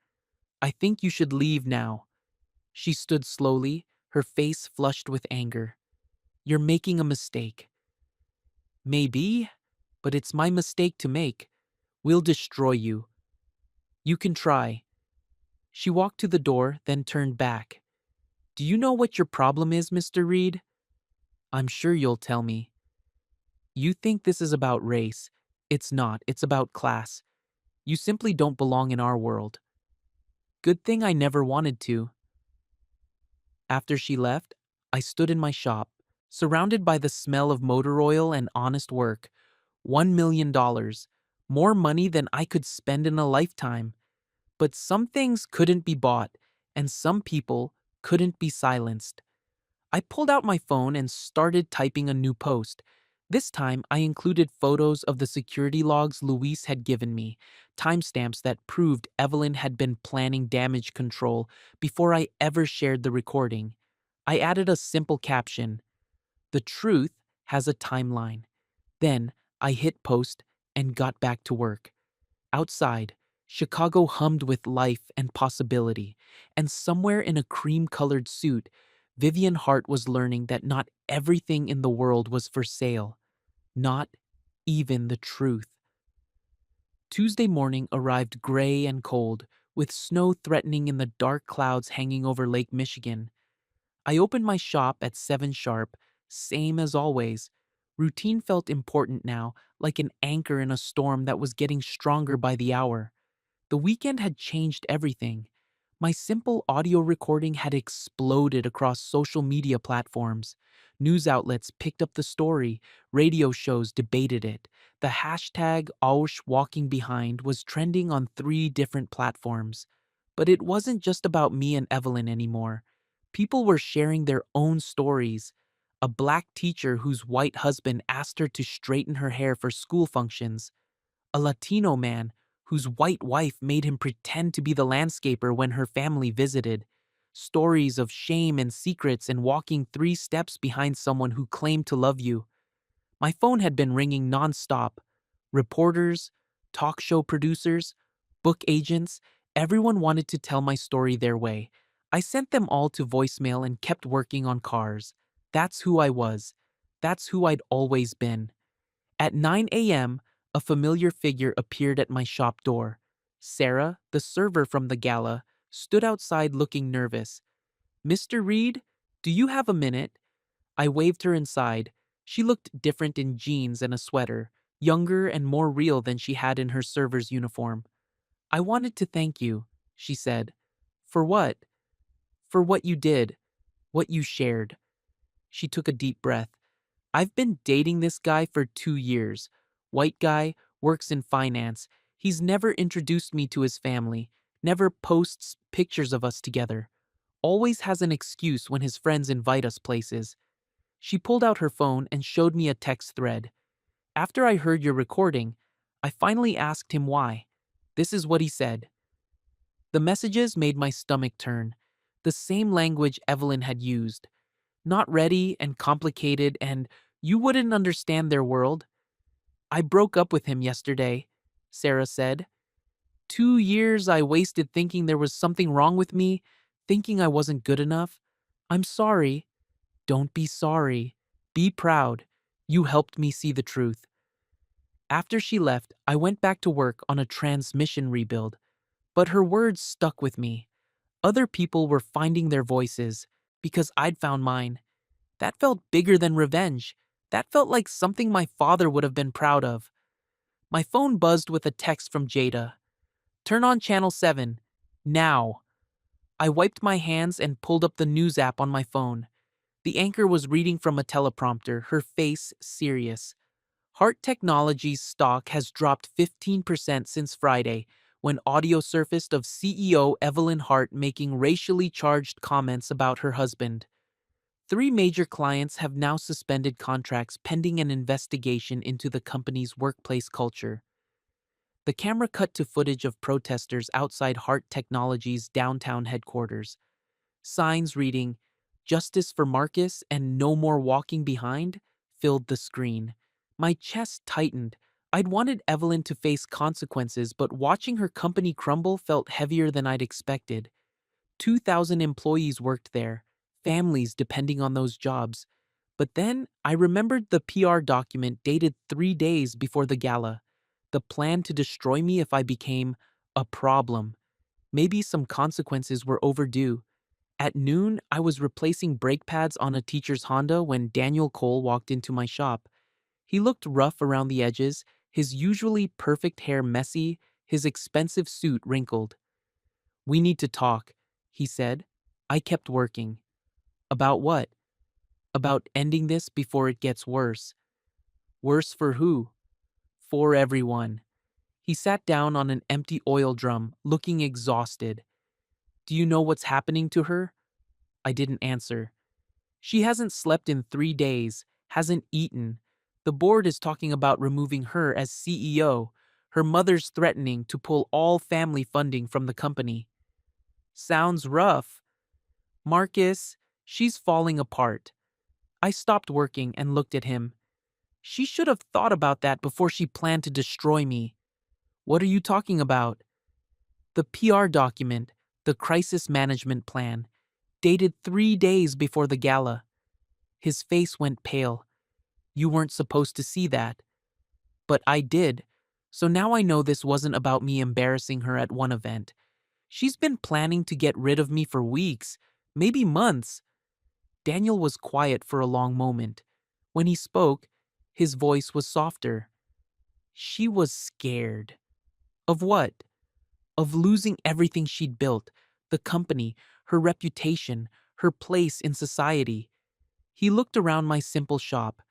I think you should leave now. She stood slowly, her face flushed with anger. You're making a mistake. Maybe, but it's my mistake to make. We'll destroy you. You can try. She walked to the door, then turned back. Do you know what your problem is, Mr. Reed? I'm sure you'll tell me. You think this is about race. It's not, it's about class. You simply don't belong in our world. Good thing I never wanted to. After she left, I stood in my shop, surrounded by the smell of motor oil and honest work. $1 million. More money than I could spend in a lifetime. But some things couldn't be bought, and some people couldn't be silenced. I pulled out my phone and started typing a new post. This time, I included photos of the security logs Luis had given me, timestamps that proved Evelyn had been planning damage control before I ever shared the recording. I added a simple caption: "The truth has a timeline." Then, I hit post and got back to work. Outside, Chicago hummed with life and possibility, and somewhere in a cream-colored suit, Vivian Hart was learning that not everything in the world was for sale. Not even the truth. Tuesday morning arrived gray and cold, with snow threatening in the dark clouds hanging over Lake Michigan. I opened my shop at 7 sharp, same as always. Routine felt important now, like an anchor in a storm that was getting stronger by the hour. The weekend had changed everything. My simple audio recording had exploded across social media platforms. News outlets picked up the story, radio shows debated it. The hashtag #AuschWalkingBehind was trending on 3 different platforms. But it wasn't just about me and Evelyn anymore. People were sharing their own stories. A black teacher whose white husband asked her to straighten her hair for school functions. A Latino man whose white wife made him pretend to be the landscaper when her family visited. Stories of shame and secrets and walking 3 steps behind someone who claimed to love you. My phone had been ringing nonstop. Reporters, talk show producers, book agents, everyone wanted to tell my story their way. I sent them all to voicemail and kept working on cars. That's who I was. That's who I'd always been. At 9 a.m., a familiar figure appeared at my shop door. Sarah, the server from the gala, stood outside looking nervous. "Mr. Reed, do you have a minute?" I waved her inside. She looked different in jeans and a sweater, younger and more real than she had in her server's uniform. I wanted to thank you, she said. For what? For what you did, what you shared. She took a deep breath. I've been dating this guy for 2 years. White guy, works in finance. He's never introduced me to his family, never posts pictures of us together. Always has an excuse when his friends invite us places. She pulled out her phone and showed me a text thread. After I heard your recording, I finally asked him why. This is what he said. The messages made my stomach turn. The same language Evelyn had used. Not ready and complicated, and you wouldn't understand their world. I broke up with him yesterday, Sarah said. 2 years I wasted thinking there was something wrong with me, thinking I wasn't good enough. I'm sorry. Don't be sorry. Be proud. You helped me see the truth. After she left, I went back to work on a transmission rebuild, but her words stuck with me. Other people were finding their voices because I'd found mine. That felt bigger than revenge. That felt like something my father would have been proud of. My phone buzzed with a text from Jada. Turn on channel 7. Now. I wiped my hands and pulled up the news app on my phone. The anchor was reading from a teleprompter, her face serious. Hart Technologies stock has dropped 15% since Friday, when audio surfaced of CEO Evelyn Hart making racially charged comments about her husband. 3 major clients have now suspended contracts pending an investigation into the company's workplace culture. The camera cut to footage of protesters outside Hart Technologies' downtown headquarters. Signs reading, Justice for Marcus and No More Walking Behind, filled the screen. My chest tightened. I'd wanted Evelyn to face consequences, but watching her company crumble felt heavier than I'd expected. 2,000 employees worked there, families depending on those jobs. But then I remembered the PR document dated 3 days before the gala. The plan to destroy me if I became a problem. Maybe some consequences were overdue. At noon, I was replacing brake pads on a teacher's Honda when Daniel Cole walked into my shop. He looked rough around the edges, his usually perfect hair messy, his expensive suit wrinkled. We need to talk, he said. I kept working. About what? About ending this before it gets worse. Worse for who? For everyone. He sat down on an empty oil drum, looking exhausted. Do you know what's happening to her? I didn't answer. She hasn't slept in 3 days, hasn't eaten. The board is talking about removing her as CEO. Her mother's threatening to pull all family funding from the company. Sounds rough. Marcus, she's falling apart. I stopped working and looked at him. She should have thought about that before she planned to destroy me. What are you talking about? The PR document, the crisis management plan, dated 3 days before the gala. His face went pale. You weren't supposed to see that. But I did. So now I know this wasn't about me embarrassing her at one event. She's been planning to get rid of me for weeks, maybe months. Daniel was quiet for a long moment. When he spoke, his voice was softer. She was scared. Of what? Of losing everything she'd built, the company, her reputation, her place in society. He looked around my simple shop.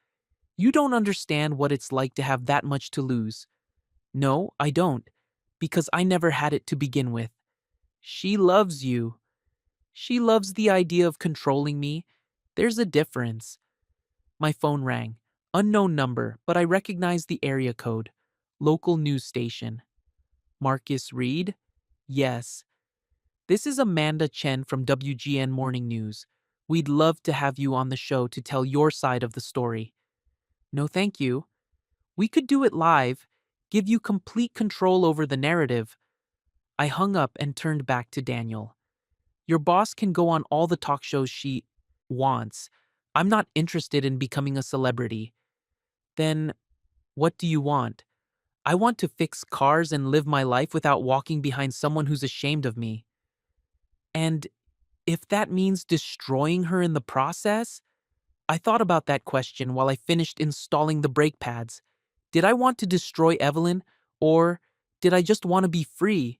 You don't understand what it's like to have that much to lose. No, I don't, because I never had it to begin with. She loves you. She loves the idea of controlling me. There's a difference. My phone rang. Unknown number, but I recognized the area code. Local news station. Marcus Reed? Yes. This is Amanda Chen from WGN Morning News. We'd love to have you on the show to tell your side of the story. No, thank you. We could do it live, give you complete control over the narrative. I hung up and turned back to Daniel. Your boss can go on all the talk shows she wants. I'm not interested in becoming a celebrity. Then, what do you want? I want to fix cars and live my life without walking behind someone who's ashamed of me. And if that means destroying her in the process? I thought about that question while I finished installing the brake pads. Did I want to destroy Evelyn, or did I just want to be free?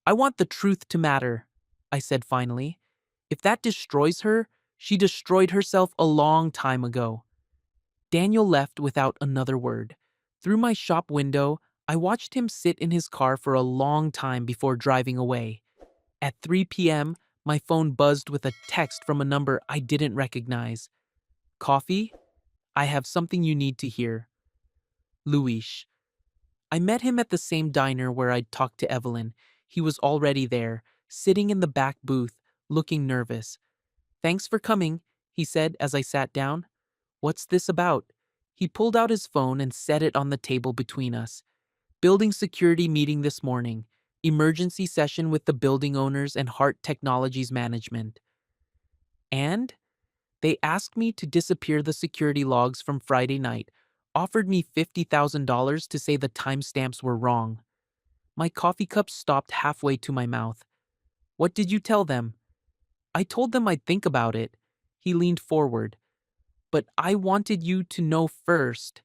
I want the truth to matter, I said finally. If that destroys her, she destroyed herself a long time ago. Daniel left without another word. Through my shop window, I watched him sit in his car for a long time before driving away. At 3 p.m., my phone buzzed with a text from a number I didn't recognize. Coffee? I have something you need to hear. Luis. I met him at the same diner where I'd talked to Evelyn. He was already there, sitting in the back booth, looking nervous. Thanks for coming, he said as I sat down. What's this about? He pulled out his phone and set it on the table between us. Building security meeting this morning. Emergency session with the building owners and Hart Technologies management. And they asked me to disappear the security logs from Friday night, offered me $50,000 to say the timestamps were wrong. My coffee cup stopped halfway to my mouth. What did you tell them? I told them I'd think about it. He leaned forward. But I wanted you to know first.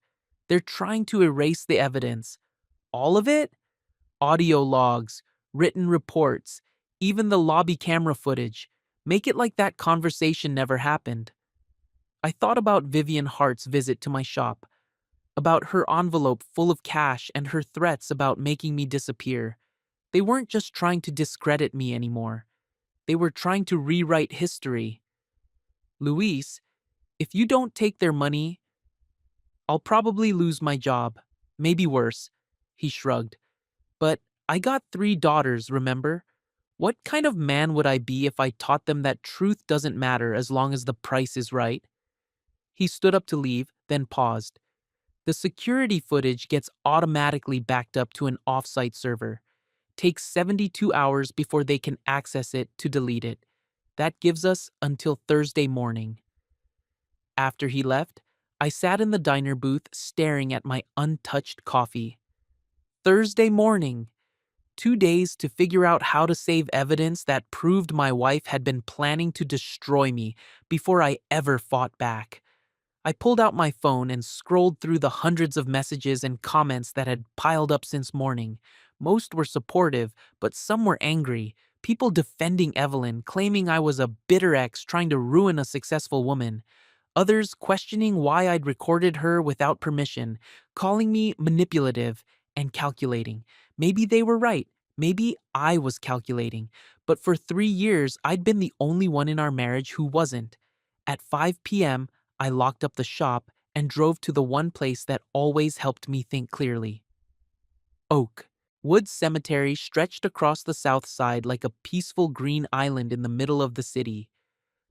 They're trying to erase the evidence. All of it? Audio logs, written reports, even the lobby camera footage. Make it like that conversation never happened. I thought about Vivian Hart's visit to my shop, about her envelope full of cash and her threats about making me disappear. They weren't just trying to discredit me anymore. They were trying to rewrite history. Luis, if you don't take their money, I'll probably lose my job. Maybe worse. He shrugged. But I got 3 daughters, remember? What kind of man would I be if I taught them that truth doesn't matter as long as the price is right? He stood up to leave, then paused. The security footage gets automatically backed up to an off-site server. Takes 72 hours before they can access it to delete it. That gives us until Thursday morning. After he left, I sat in the diner booth staring at my untouched coffee. Thursday morning. 2 days to figure out how to save evidence that proved my wife had been planning to destroy me before I ever fought back. I pulled out my phone and scrolled through the hundreds of messages and comments that had piled up since morning. Most were supportive, but some were angry. People defending Evelyn, claiming I was a bitter ex trying to ruin a successful woman. Others questioning why I'd recorded her without permission, calling me manipulative and calculating. Maybe they were right. Maybe I was calculating. But for 3 years, I'd been the only one in our marriage who wasn't. At 5 p.m., I locked up the shop and drove to the one place that always helped me think clearly. Oak. Wood Cemetery stretched across the south side like a peaceful green island in the middle of the city.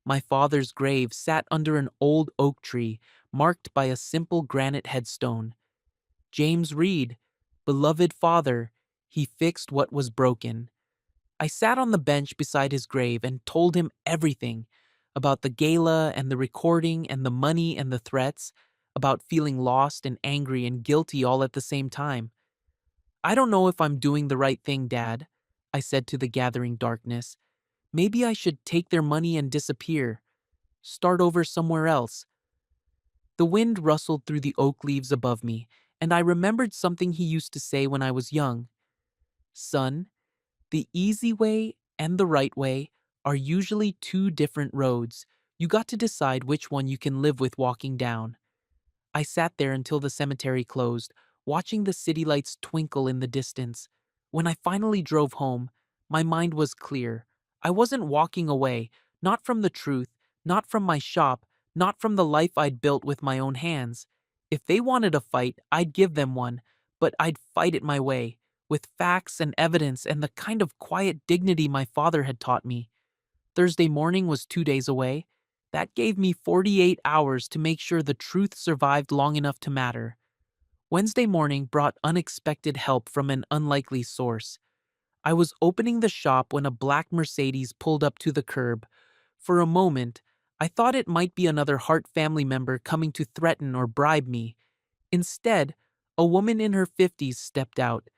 My father's grave sat under an old oak tree, marked by a simple granite headstone. James Reed, beloved father, he fixed what was broken. I sat on the bench beside his grave and told him everything about the gala and the recording and the money and the threats, about feeling lost and angry and guilty all at the same time. I don't know if I'm doing the right thing, Dad, I said to the gathering darkness. Maybe I should take their money and disappear. Start over somewhere else. The wind rustled through the oak leaves above me, and I remembered something he used to say when I was young. Son, the easy way and the right way are usually 2 different roads. You got to decide which one you can live with walking down. I sat there until the cemetery closed, watching the city lights twinkle in the distance. When I finally drove home, my mind was clear. I wasn't walking away, not from the truth, not from my shop, not from the life I'd built with my own hands. If they wanted a fight, I'd give them one, but I'd fight it my way, with facts and evidence and the kind of quiet dignity my father had taught me. Thursday morning was 2 days away. That gave me 48 hours to make sure the truth survived long enough to matter. Wednesday morning brought unexpected help from an unlikely source. I was opening the shop when a black Mercedes pulled up to the curb. For a moment, I thought it might be another Hart family member coming to threaten or bribe me. Instead, a woman in her 50s stepped out.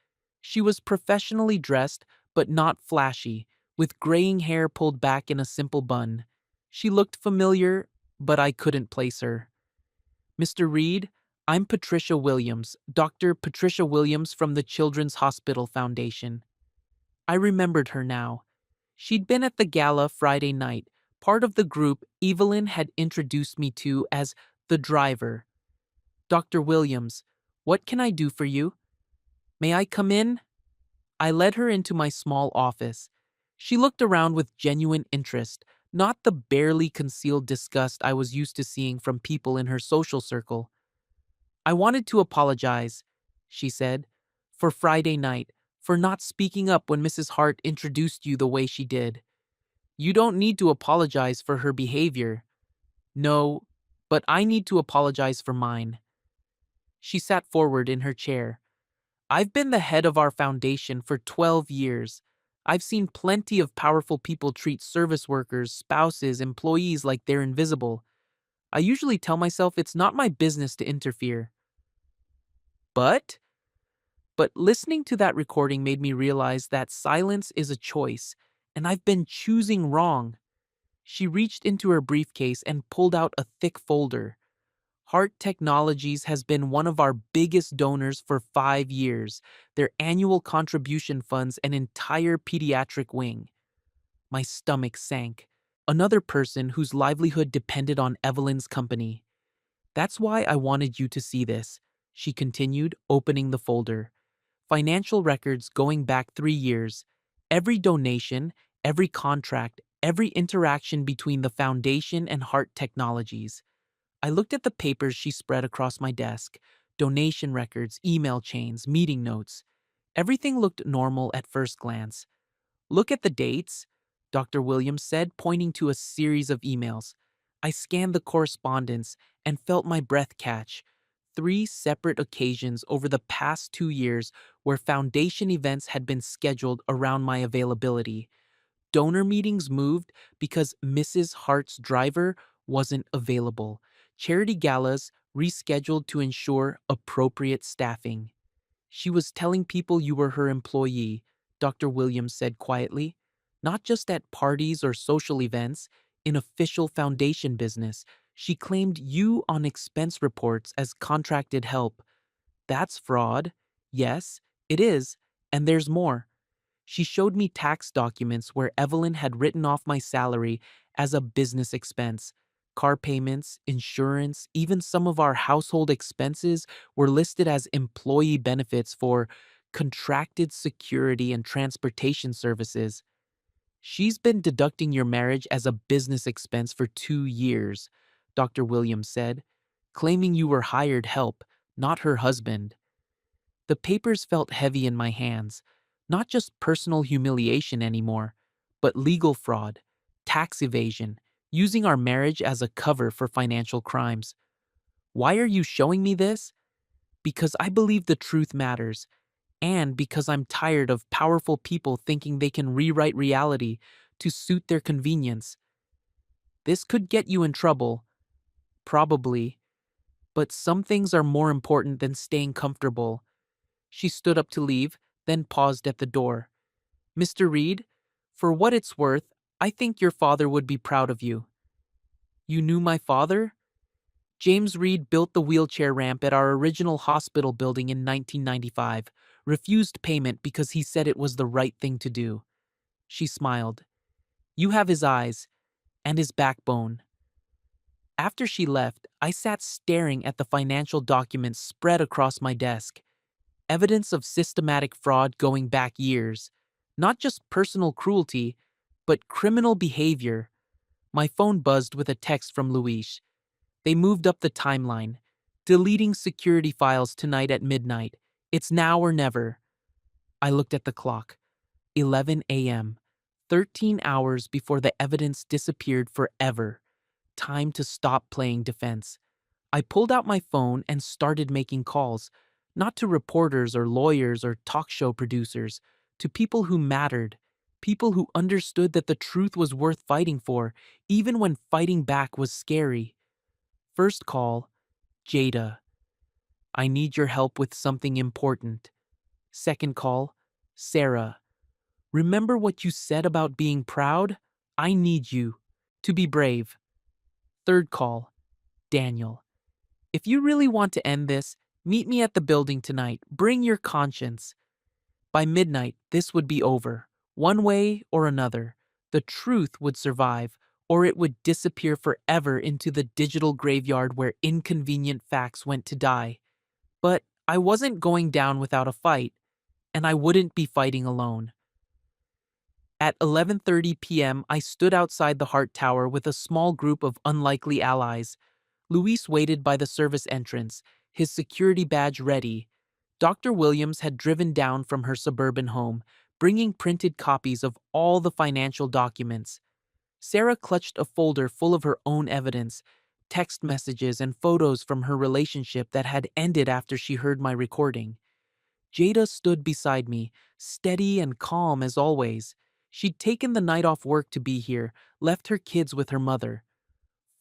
She was professionally dressed, but not flashy, with graying hair pulled back in a simple bun. She looked familiar, but I couldn't place her. Mr. Reed, I'm Patricia Williams, Dr. Patricia Williams from the Children's Hospital Foundation. I remembered her now. She'd been at the gala Friday night, part of the group Evelyn had introduced me to as the driver. Dr. Williams, what can I do for you? May I come in? I led her into my small office. She looked around with genuine interest, not the barely concealed disgust I was used to seeing from people in her social circle. I wanted to apologize, she said, for Friday night, for not speaking up when Mrs. Hart introduced you the way she did. You don't need to apologize for her behavior. No, but I need to apologize for mine. She sat forward in her chair. I've been the head of our foundation for 12 years. I've seen plenty of powerful people treat service workers, spouses, employees like they're invisible. I usually tell myself it's not my business to interfere. But listening to that recording made me realize that silence is a choice, and I've been choosing wrong. She reached into her briefcase and pulled out a thick folder. Heart Technologies has been one of our biggest donors for 5 years. Their annual contribution funds an entire pediatric wing. My stomach sank. Another person whose livelihood depended on Evelyn's company. That's why I wanted you to see this, she continued, opening the folder. Financial records going back 3 years. Every donation, every contract, every interaction between the foundation and Heart Technologies. I looked at the papers she spread across my desk. Donation records, email chains, meeting notes. Everything looked normal at first glance. Look at the dates, Dr. Williams said, pointing to a series of emails. I scanned the correspondence and felt my breath catch. 3 separate occasions over the past 2 years where foundation events had been scheduled around my availability. Donor meetings moved because Mrs. Hart's driver wasn't available. Charity galas rescheduled to ensure appropriate staffing. She was telling people you were her employee, Dr. Williams said quietly. Not just at parties or social events, in official foundation business. She claimed you on expense reports as contracted help. That's fraud. Yes, it is. And there's more. She showed me tax documents where Evelyn had written off my salary as a business expense. Car payments, insurance, even some of our household expenses were listed as employee benefits for contracted security and transportation services. She's been deducting your marriage as a business expense for 2 years, Dr. Williams said, claiming you were hired help, not her husband. The papers felt heavy in my hands, not just personal humiliation anymore, but legal fraud, tax evasion, using our marriage as a cover for financial crimes. Why are you showing me this? Because I believe the truth matters, and because I'm tired of powerful people thinking they can rewrite reality to suit their convenience. This could get you in trouble, probably, but some things are more important than staying comfortable. She stood up to leave, then paused at the door. Mr. Reed, for what it's worth, I think your father would be proud of you. You knew my father? James Reed built the wheelchair ramp at our original hospital building in 1995, refused payment because he said it was the right thing to do. She smiled. You have his eyes, and his backbone. After she left, I sat staring at the financial documents spread across my desk. Evidence of systematic fraud going back years. Not just personal cruelty, but criminal behavior. My phone buzzed with a text from Luis. They moved up the timeline. Deleting security files tonight at midnight. It's now or never. I looked at the clock. 11 a.m. 13 hours before the evidence disappeared forever. Time to stop playing defense. I pulled out my phone and started making calls. Not to reporters or lawyers or talk show producers. To people who mattered. People who understood that the truth was worth fighting for, even when fighting back was scary. First call, Jada. I need your help with something important. Second call, Sarah. Remember what you said about being proud? I need you to be brave. Third call, Daniel. If you really want to end this, meet me at the building tonight. Bring your conscience. By midnight, this would be over. One way or another, the truth would survive, or it would disappear forever into the digital graveyard where inconvenient facts went to die. But I wasn't going down without a fight, and I wouldn't be fighting alone. At 11:30 p.m., I stood outside the Hart Tower with a small group of unlikely allies. Luis waited by the service entrance, his security badge ready. Dr. Williams had driven down from her suburban home, bringing printed copies of all the financial documents. Sarah clutched a folder full of her own evidence, text messages and photos from her relationship that had ended after she heard my recording. Jada stood beside me, steady and calm as always. She'd taken the night off work to be here, left her kids with her mother.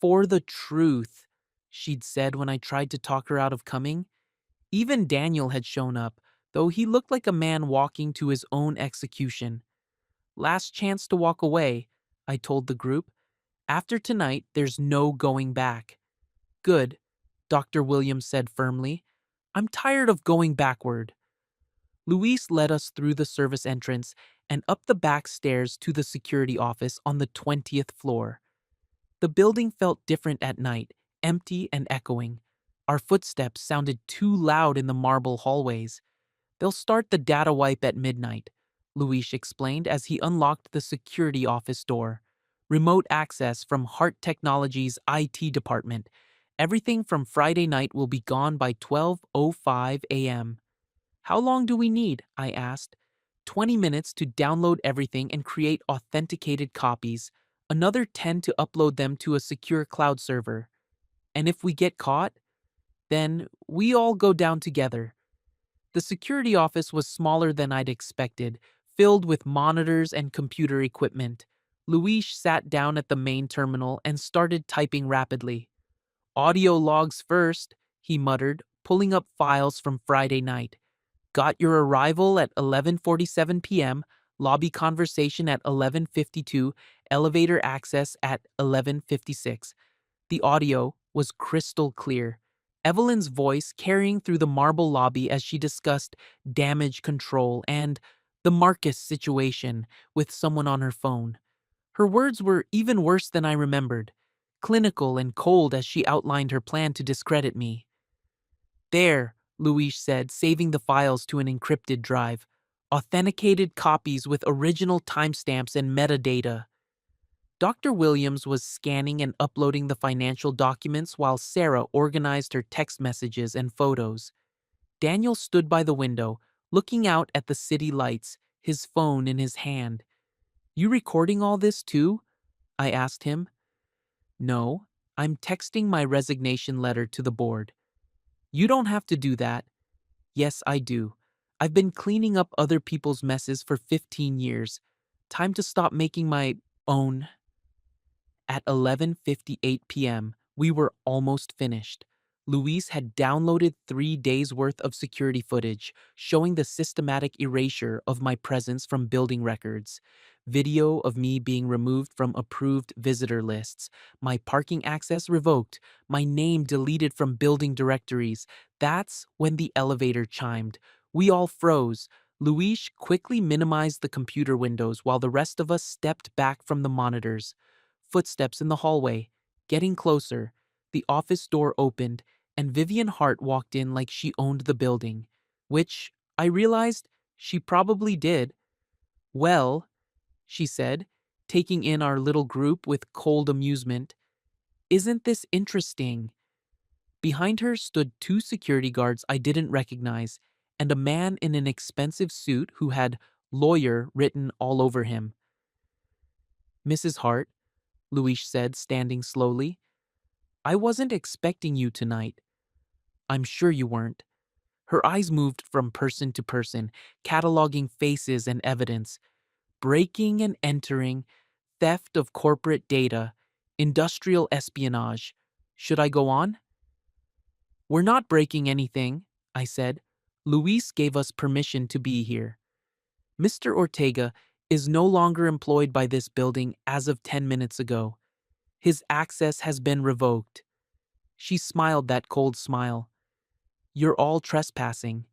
For the truth, she'd said when I tried to talk her out of coming. Even Daniel had shown up, though he looked like a man walking to his own execution. Last chance to walk away, I told the group. After tonight, there's no going back. Good, Dr. Williams said firmly. I'm tired of going backward. Luis led us through the service entrance and up the back stairs to the security office on the 20th floor. The building felt different at night, empty and echoing. Our footsteps sounded too loud in the marble hallways. They'll start the data wipe at midnight, Luis explained as he unlocked the security office door. Remote access from Hart Technologies' IT department. Everything from Friday night will be gone by 12:05 a.m. How long do we need? I asked. 20 minutes to download everything and create authenticated copies. Another 10 to upload them to a secure cloud server. And if we get caught, then we all go down together. The security office was smaller than I'd expected, filled with monitors and computer equipment. Luis sat down at the main terminal and started typing rapidly. Audio logs first, he muttered, pulling up files from Friday night. Got your arrival at 11:47 p.m., lobby conversation at 11:52, elevator access at 11:56. The audio was crystal clear. Evelyn's voice carrying through the marble lobby as she discussed damage control and the Marcus situation with someone on her phone. Her words were even worse than I remembered, clinical and cold as she outlined her plan to discredit me. There, Luis said, saving the files to an encrypted drive. Authenticated copies with original timestamps and metadata. Dr. Williams was scanning and uploading the financial documents while Sarah organized her text messages and photos. Daniel stood by the window, looking out at the city lights, his phone in his hand. You recording all this too? I asked him. No, I'm texting my resignation letter to the board. You don't have to do that. Yes, I do. I've been cleaning up other people's messes for 15 years. Time to stop making my own. At 11:58 p.m., we were almost finished. Luis had downloaded 3 days' worth of security footage, showing the systematic erasure of my presence from building records, video of me being removed from approved visitor lists, my parking access revoked, my name deleted from building directories. That's when the elevator chimed. We all froze. Luis quickly minimized the computer windows while the rest of us stepped back from the monitors. Footsteps in the hallway, getting closer. The office door opened, and Vivian Hart walked in like she owned the building, which, I realized, she probably did. Well, she said, taking in our little group with cold amusement. Isn't this interesting? Behind her stood 2 security guards I didn't recognize, and a man in an expensive suit who had lawyer written all over him. Mrs. Hart, Luis said, standing slowly. I wasn't expecting you tonight. I'm sure you weren't. Her eyes moved from person to person, cataloging faces and evidence. Breaking and entering, theft of corporate data, industrial espionage. Should I go on? We're not breaking anything, I said. Luis gave us permission to be here. Mr. Ortega is no longer employed by this building as of 10 minutes ago. His access has been revoked. She smiled that cold smile. You're all trespassing.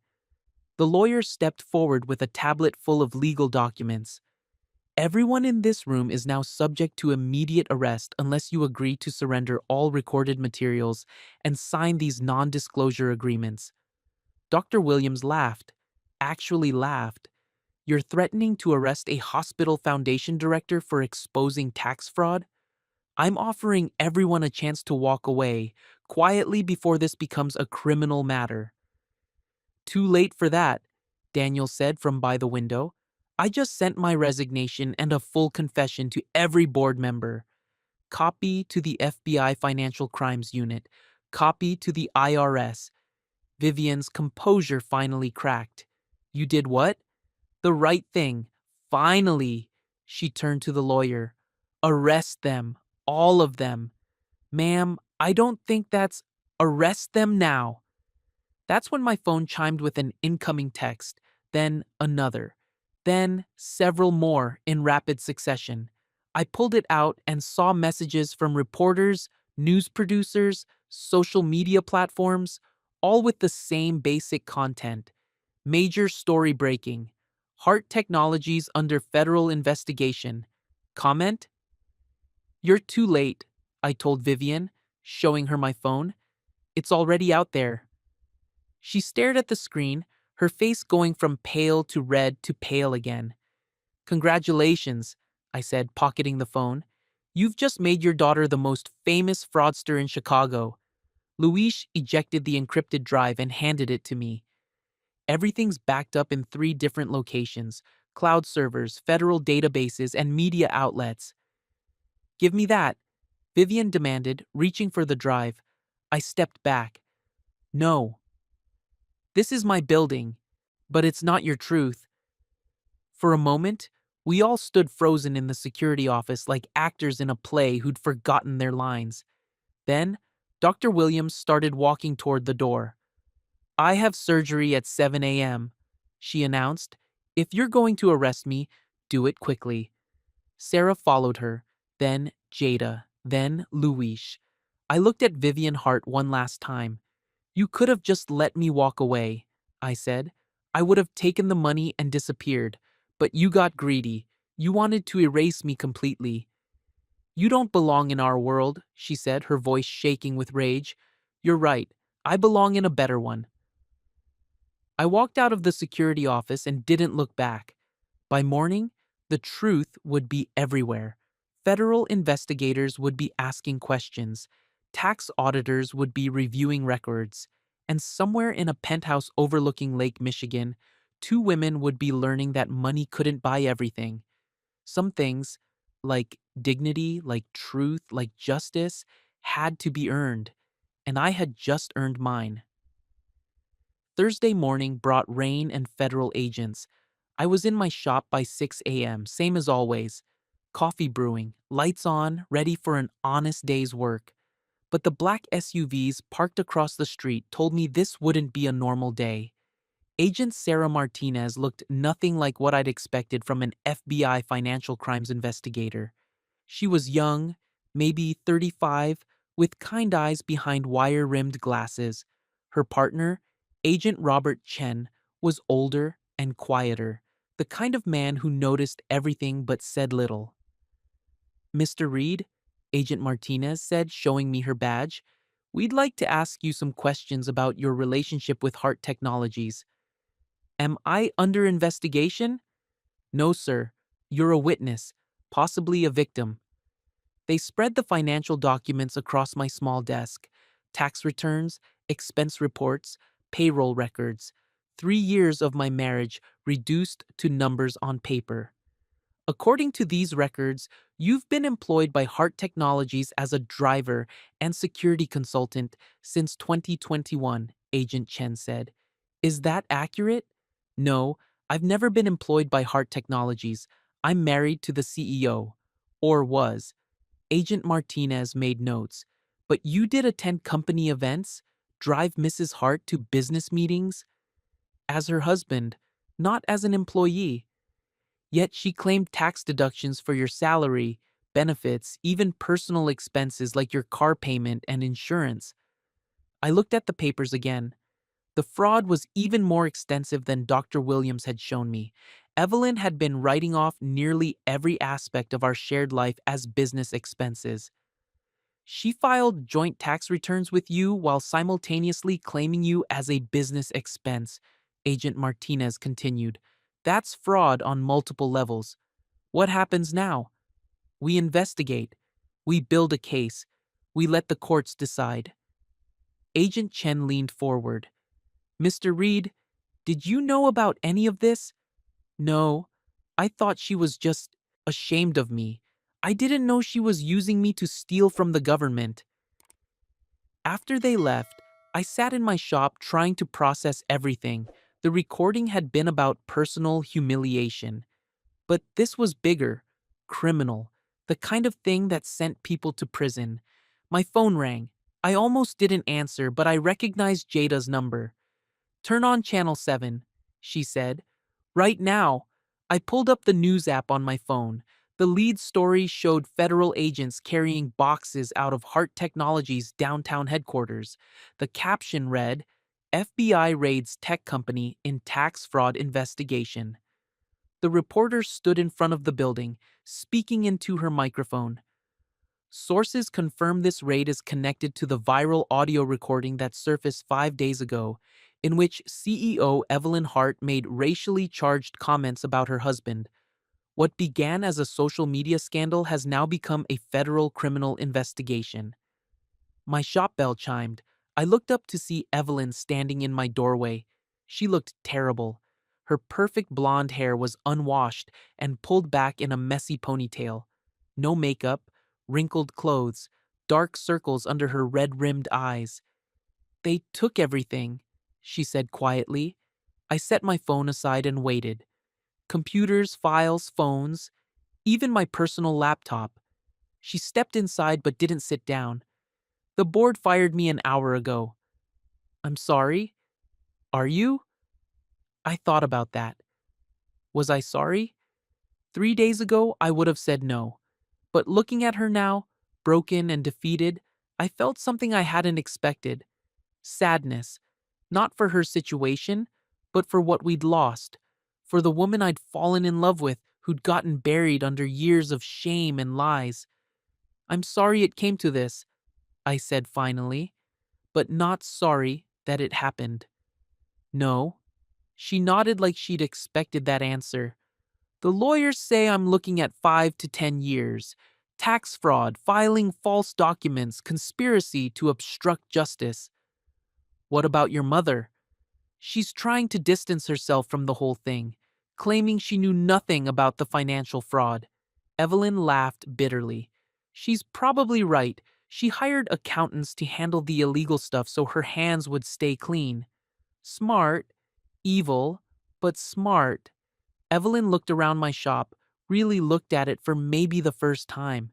The lawyer stepped forward with a tablet full of legal documents. Everyone in this room is now subject to immediate arrest unless you agree to surrender all recorded materials and sign these non-disclosure agreements. Dr. Williams laughed. Actually laughed. You're threatening to arrest a hospital foundation director for exposing tax fraud? I'm offering everyone a chance to walk away quietly before this becomes a criminal matter. Too late for that, Daniel said from by the window. I just sent my resignation and a full confession to every board member. Copy to the FBI Financial Crimes Unit. Copy to the IRS. Vivian's composure finally cracked. You did what? The right thing. Finally. She turned to the lawyer. Arrest them. All of them. Ma'am, I don't think that's... Arrest them now. That's when my phone chimed with an incoming text, then another, then several more in rapid succession. I pulled it out and saw messages from reporters, news producers, social media platforms, all with the same basic content. Major story breaking. Heart Technologies under federal investigation. Comment? You're too late, I told Vivian, showing her my phone. It's already out there. She stared at the screen, her face going from pale to red to pale again. Congratulations, I said, pocketing the phone. You've just made your daughter the most famous fraudster in Chicago. Luis ejected the encrypted drive and handed it to me. Everything's backed up in 3 different locations: cloud servers, federal databases, and media outlets. Give me that, Vivian demanded, reaching for the drive. I stepped back. No. This is my building, but it's not your truth. For a moment, we all stood frozen in the security office like actors in a play who'd forgotten their lines. Then, Dr. Williams started walking toward the door. I have surgery at 7 a.m., she announced. If you're going to arrest me, do it quickly. Sarah followed her, then Jada, then Luis. I looked at Vivian Hart one last time. You could have just let me walk away, I said. I would have taken the money and disappeared, but you got greedy. You wanted to erase me completely. You don't belong in our world, she said, her voice shaking with rage. You're right. I belong in a better one. I walked out of the security office and didn't look back. By morning, the truth would be everywhere. Federal investigators would be asking questions. Tax auditors would be reviewing records. And somewhere in a penthouse overlooking Lake Michigan, 2 women would be learning that money couldn't buy everything. Some things, like dignity, like truth, like justice, had to be earned. And I had just earned mine. Thursday morning brought rain and federal agents. I was in my shop by 6 a.m., same as always. Coffee brewing, lights on, ready for an honest day's work. But the black SUVs parked across the street told me this wouldn't be a normal day. Agent Sarah Martinez looked nothing like what I'd expected from an FBI financial crimes investigator. She was young, maybe 35, with kind eyes behind wire-rimmed glasses. Her partner, Agent Robert Chen, was older and quieter, the kind of man who noticed everything but said little. Mr. Reed, Agent Martinez said, showing me her badge, we'd like to ask you some questions about your relationship with Heart Technologies. Am I under investigation? No, sir. You're a witness, possibly a victim. They spread the financial documents across my small desk: tax returns, expense reports, payroll records. 3 years of my marriage reduced to numbers on paper. According to these records, you've been employed by Heart Technologies as a driver and security consultant since 2021, Agent Chen said. Is that accurate? No, I've never been employed by Heart Technologies. I'm married to the CEO. Or was. Agent Martinez made notes. But you did attend company events? Drive Mrs. Hart to business meetings? As her husband, not as an employee. Yet she claimed tax deductions for your salary, benefits, even personal expenses like your car payment and insurance. I looked at the papers again. The fraud was even more extensive than Dr. Williams had shown me. Evelyn had been writing off nearly every aspect of our shared life as business expenses. She filed joint tax returns with you while simultaneously claiming you as a business expense, Agent Martinez continued. That's fraud on multiple levels. What happens now? We investigate. We build a case. We let the courts decide. Agent Chen leaned forward. Mr. Reed, did you know about any of this? No. I thought she was just ashamed of me. I didn't know she was using me to steal from the government. After they left, I sat in my shop trying to process everything. The recording had been about personal humiliation. But this was bigger, criminal, the kind of thing that sent people to prison. My phone rang. I almost didn't answer, but I recognized Jada's number. Turn on Channel 7, she said. Right now. I pulled up the news app on my phone. The lead story showed federal agents carrying boxes out of Hart Technologies' downtown headquarters. The caption read, FBI raids tech company in tax fraud investigation. The reporter stood in front of the building, speaking into her microphone. Sources confirm this raid is connected to the viral audio recording that surfaced 5 days ago, in which CEO Evelyn Hart made racially charged comments about her husband. What began as a social media scandal has now become a federal criminal investigation. My shop bell chimed. I looked up to see Evelyn standing in my doorway. She looked terrible. Her perfect blonde hair was unwashed and pulled back in a messy ponytail. No makeup, wrinkled clothes, dark circles under her red-rimmed eyes. They took everything, she said quietly. I set my phone aside and waited. Computers, files, phones, even my personal laptop. She stepped inside but didn't sit down. The board fired me an hour ago. I'm sorry? Are you? I thought about that. Was I sorry? 3 days ago, I would have said no. But looking at her now, broken and defeated, I felt something I hadn't expected. Sadness. Not for her situation, but for what we'd lost. For the woman I'd fallen in love with, who'd gotten buried under years of shame and lies. I'm sorry it came to this, I said finally, but not sorry that it happened. No. She nodded like she'd expected that answer. The lawyers say I'm looking at 5 to 10 years. Tax fraud, filing false documents, conspiracy to obstruct justice. What about your mother? She's trying to distance herself from the whole thing, claiming she knew nothing about the financial fraud. Evelyn laughed bitterly. She's probably right. She hired accountants to handle the illegal stuff so her hands would stay clean. Smart, evil, but smart. Evelyn looked around my shop, really looked at it for maybe the first time.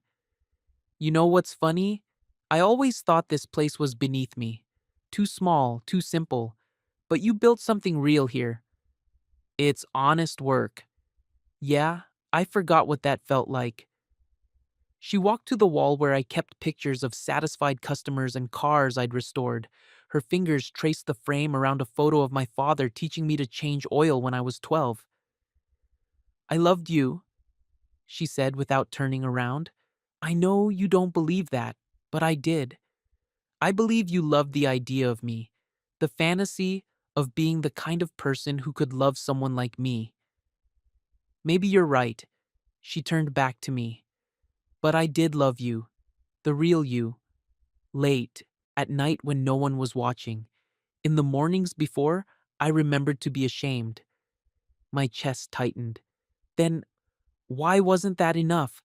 You know what's funny? I always thought this place was beneath me. Too small, too simple. But you built something real here. It's honest work. Yeah, I forgot what that felt like. She walked to the wall where I kept pictures of satisfied customers and cars I'd restored. Her fingers traced the frame around a photo of my father teaching me to change oil when I was 12. I loved you, she said without turning around. I know you don't believe that, but I did. I believe you loved the idea of me, the fantasy of being the kind of person who could love someone like me. Maybe you're right, she turned back to me. But I did love you, the real you. Late, at night when no one was watching. In the mornings before, I remembered to be ashamed. My chest tightened. Then, why wasn't that enough?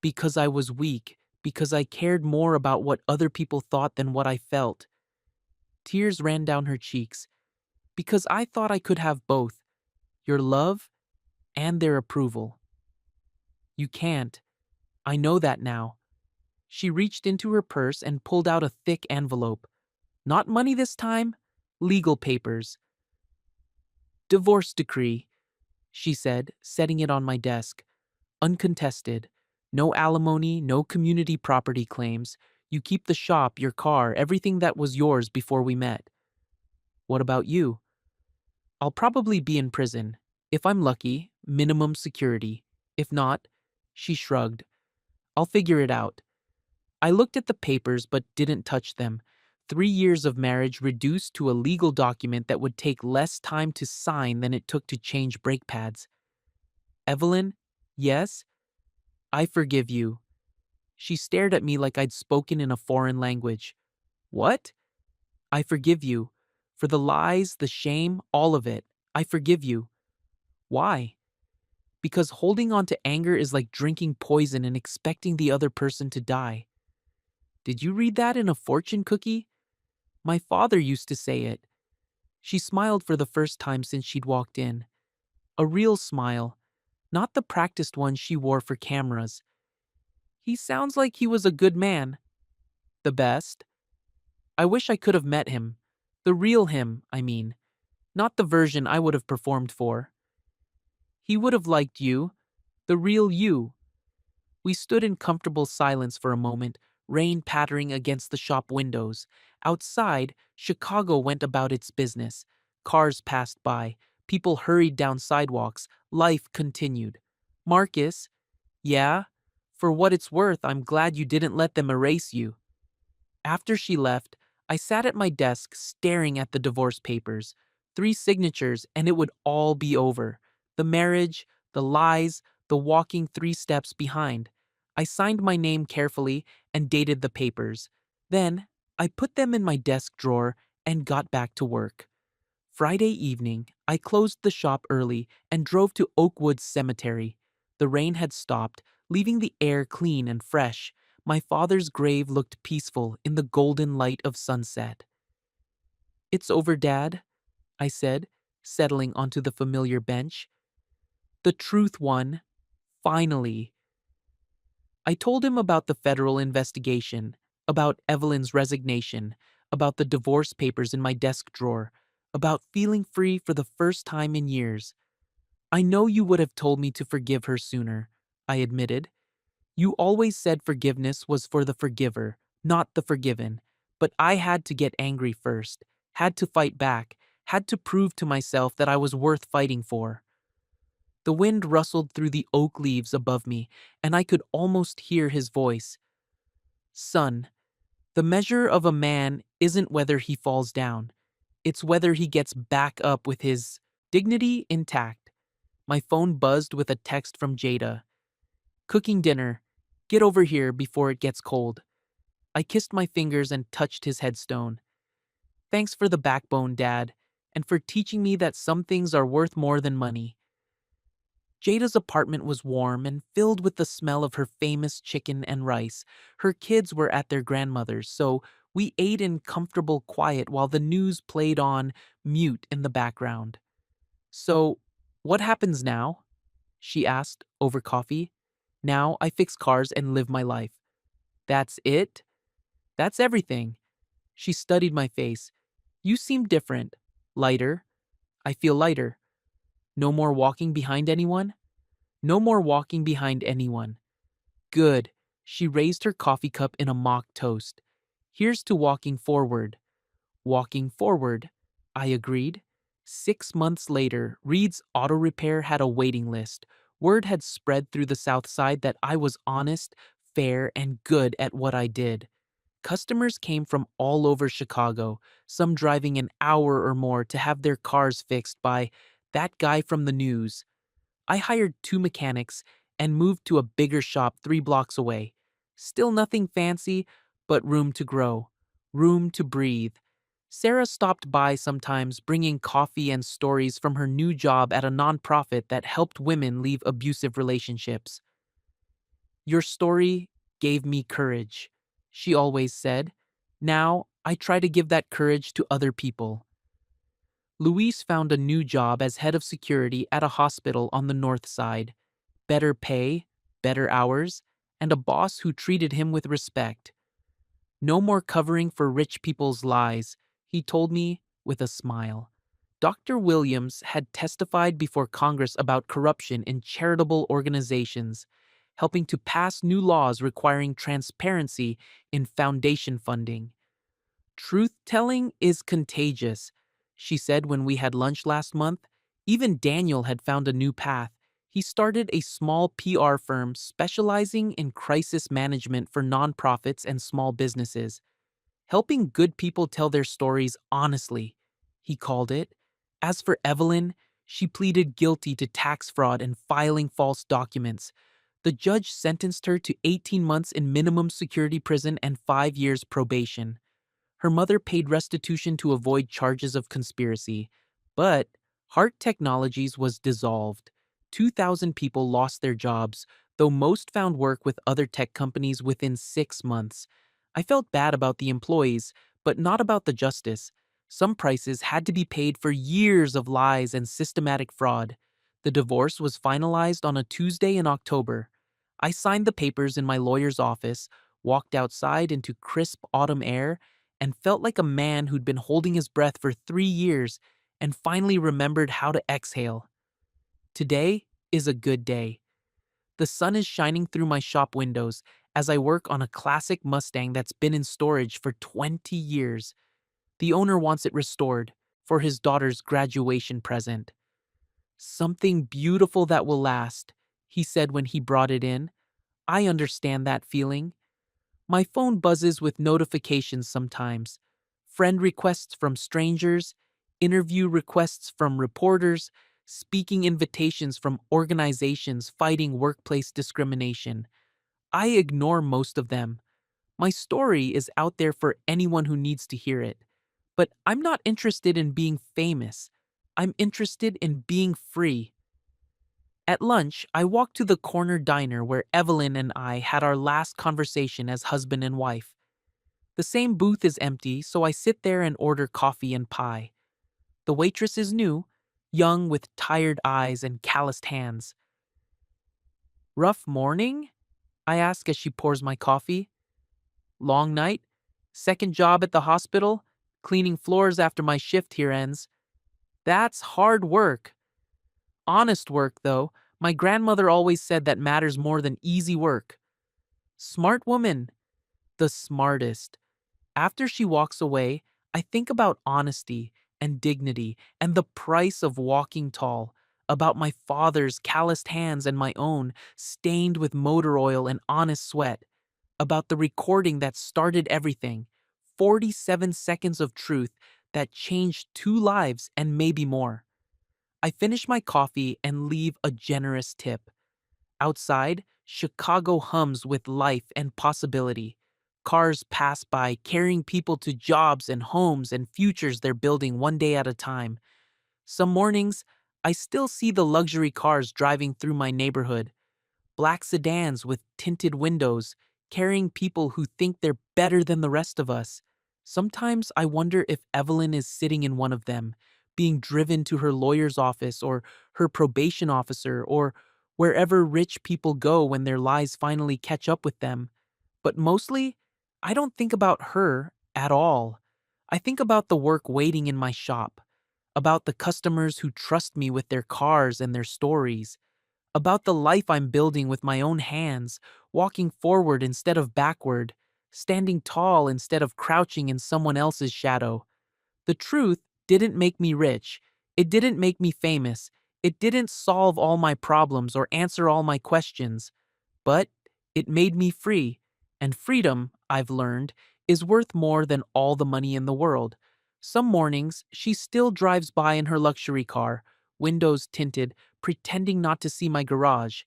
Because I was weak, because I cared more about what other people thought than what I felt. Tears ran down her cheeks, because I thought I could have both, your love and their approval. You can't. I know that now. She reached into her purse and pulled out a thick envelope. Not money this time, legal papers. Divorce decree, she said, setting it on my desk. Uncontested. No alimony, no community property claims. You keep the shop, your car, everything that was yours before we met. What about you? I'll probably be in prison. If I'm lucky, minimum security. If not, she shrugged. I'll figure it out. I looked at the papers but didn't touch them. 3 years of marriage reduced to a legal document that would take less time to sign than it took to change brake pads. Evelyn, yes? I forgive you. She stared at me like I'd spoken in a foreign language. What? I forgive you. For the lies, the shame, all of it. I forgive you. Why? Because holding on to anger is like drinking poison and expecting the other person to die. Did you read that in a fortune cookie? My father used to say it. She smiled for the first time since she'd walked in. A real smile, not the practiced one she wore for cameras. He sounds like he was a good man. The best. I wish I could have met him. The real him, I mean. Not the version I would have performed for. He would have liked you. The real you. We stood in comfortable silence for a moment, rain pattering against the shop windows. Outside, Chicago went about its business. Cars passed by. People hurried down sidewalks. Life continued. Marcus, yeah? For what it's worth, I'm glad you didn't let them erase you. After she left, I sat at my desk staring at the divorce papers. 3 signatures and it would all be over. The marriage, the lies, the walking 3 steps behind. I signed my name carefully and dated the papers. Then, I put them in my desk drawer and got back to work. Friday evening, I closed the shop early and drove to Oakwood Cemetery. The rain had stopped, leaving the air clean and fresh. My father's grave looked peaceful in the golden light of sunset. It's over, Dad, I said, settling onto the familiar bench. The truth won. Finally. I told him about the federal investigation, about Evelyn's resignation, about the divorce papers in my desk drawer, about feeling free for the first time in years. I know you would have told me to forgive her sooner, I admitted. You always said forgiveness was for the forgiver, not the forgiven. But I had to get angry first, had to fight back, had to prove to myself that I was worth fighting for. The wind rustled through the oak leaves above me, and I could almost hear his voice. Son, the measure of a man isn't whether he falls down. It's whether he gets back up with his dignity intact. My phone buzzed with a text from Jada. Cooking dinner. Get over here before it gets cold. I kissed my fingers and touched his headstone. Thanks for the backbone, Dad, and for teaching me that some things are worth more than money. Jada's apartment was warm and filled with the smell of her famous chicken and rice. Her kids were at their grandmother's, so we ate in comfortable quiet while the news played on mute in the background. So, what happens now? She asked over coffee. Now I fix cars and live my life. That's it? That's everything. She studied my face. You seem different. Lighter. I feel lighter. No more walking behind anyone? No more walking behind anyone. Good. She raised her coffee cup in a mock toast. Here's to walking forward. Walking forward, I agreed. 6 months later, Reed's Auto Repair had a waiting list. Word had spread through the South Side that I was honest, fair, and good at what I did. Customers came from all over Chicago, some driving an hour or more to have their cars fixed by that guy from the news. I hired 2 mechanics and moved to a bigger shop 3 blocks away. Still nothing fancy, but room to grow, room to breathe. Sarah stopped by sometimes, bringing coffee and stories from her new job at a nonprofit that helped women leave abusive relationships. Your story gave me courage, she always said. Now, I try to give that courage to other people. Luis found a new job as head of security at a hospital on the north side. Better pay, better hours, and a boss who treated him with respect. No more covering for rich people's lies, he told me with a smile. Dr. Williams had testified before Congress about corruption in charitable organizations, helping to pass new laws requiring transparency in foundation funding. Truth-telling is contagious, she said when we had lunch last month. Even Daniel had found a new path. He started a small PR firm specializing in crisis management for nonprofits and small businesses, helping good people tell their stories honestly, he called it. As for Evelyn, she pleaded guilty to tax fraud and filing false documents. The judge sentenced her to 18 months in minimum security prison and 5 years probation. Her mother paid restitution to avoid charges of conspiracy. But Hart Technologies was dissolved. 2,000 people lost their jobs, though most found work with other tech companies within 6 months. I felt bad about the employees, but not about the justice. Some prices had to be paid for years of lies and systematic fraud. The divorce was finalized on a Tuesday in October. I signed the papers in my lawyer's office, walked outside into crisp autumn air, and felt like a man who'd been holding his breath for 3 years and finally remembered how to exhale. Today is a good day. The sun is shining through my shop windows as I work on a classic Mustang that's been in storage for 20 years. The owner wants it restored for his daughter's graduation present. Something beautiful that will last, he said when he brought it in. I understand that feeling. My phone buzzes with notifications sometimes. Friend requests from strangers, interview requests from reporters, speaking invitations from organizations fighting workplace discrimination. I ignore most of them. My story is out there for anyone who needs to hear it. But I'm not interested in being famous. I'm interested in being free. At lunch, I walked to the corner diner where Evelyn and I had our last conversation as husband and wife. The same booth is empty, so I sit there and order coffee and pie. The waitress is new, young with tired eyes and calloused hands. Rough morning? I ask as she pours my coffee. Long night? Second job at the hospital? Cleaning floors after my shift here ends. That's hard work. Honest work, though. My grandmother always said that matters more than easy work. Smart woman. The smartest. After she walks away, I think about honesty and dignity and the price of walking tall, about my father's calloused hands and my own, stained with motor oil and honest sweat, about the recording that started everything, 47 seconds of truth that changed 2 lives and maybe more. I finish my coffee and leave a generous tip. Outside, Chicago hums with life and possibility. Cars pass by carrying people to jobs and homes and futures they're building one day at a time. Some mornings, I still see the luxury cars driving through my neighborhood. Black sedans with tinted windows, carrying people who think they're better than the rest of us. Sometimes I wonder if Evelyn is sitting in one of them, being driven to her lawyer's office or her probation officer or wherever rich people go when their lies finally catch up with them. But mostly, I don't think about her at all. I think about the work waiting in my shop, about the customers who trust me with their cars and their stories, about the life I'm building with my own hands, walking forward instead of backward, standing tall instead of crouching in someone else's shadow. The truth didn't make me rich. It didn't make me famous. It didn't solve all my problems or answer all my questions. But it made me free. And freedom, I've learned, is worth more than all the money in the world. Some mornings, she still drives by in her luxury car, windows tinted, pretending not to see my garage.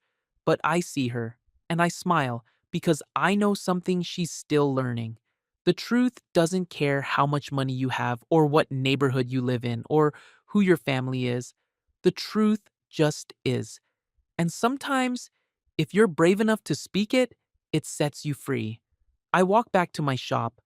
But I see her, and I smile, because I know something she's still learning. The truth doesn't care how much money you have, or what neighborhood you live in, or who your family is. The truth just is. And sometimes, if you're brave enough to speak it, it sets you free. I walk back to my shop,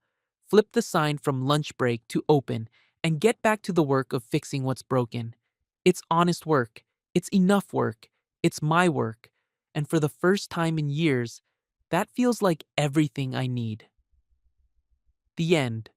flip the sign from lunch break to open, and get back to the work of fixing what's broken. It's honest work. It's enough work. It's my work. And for the first time in years, that feels like everything I need. The end.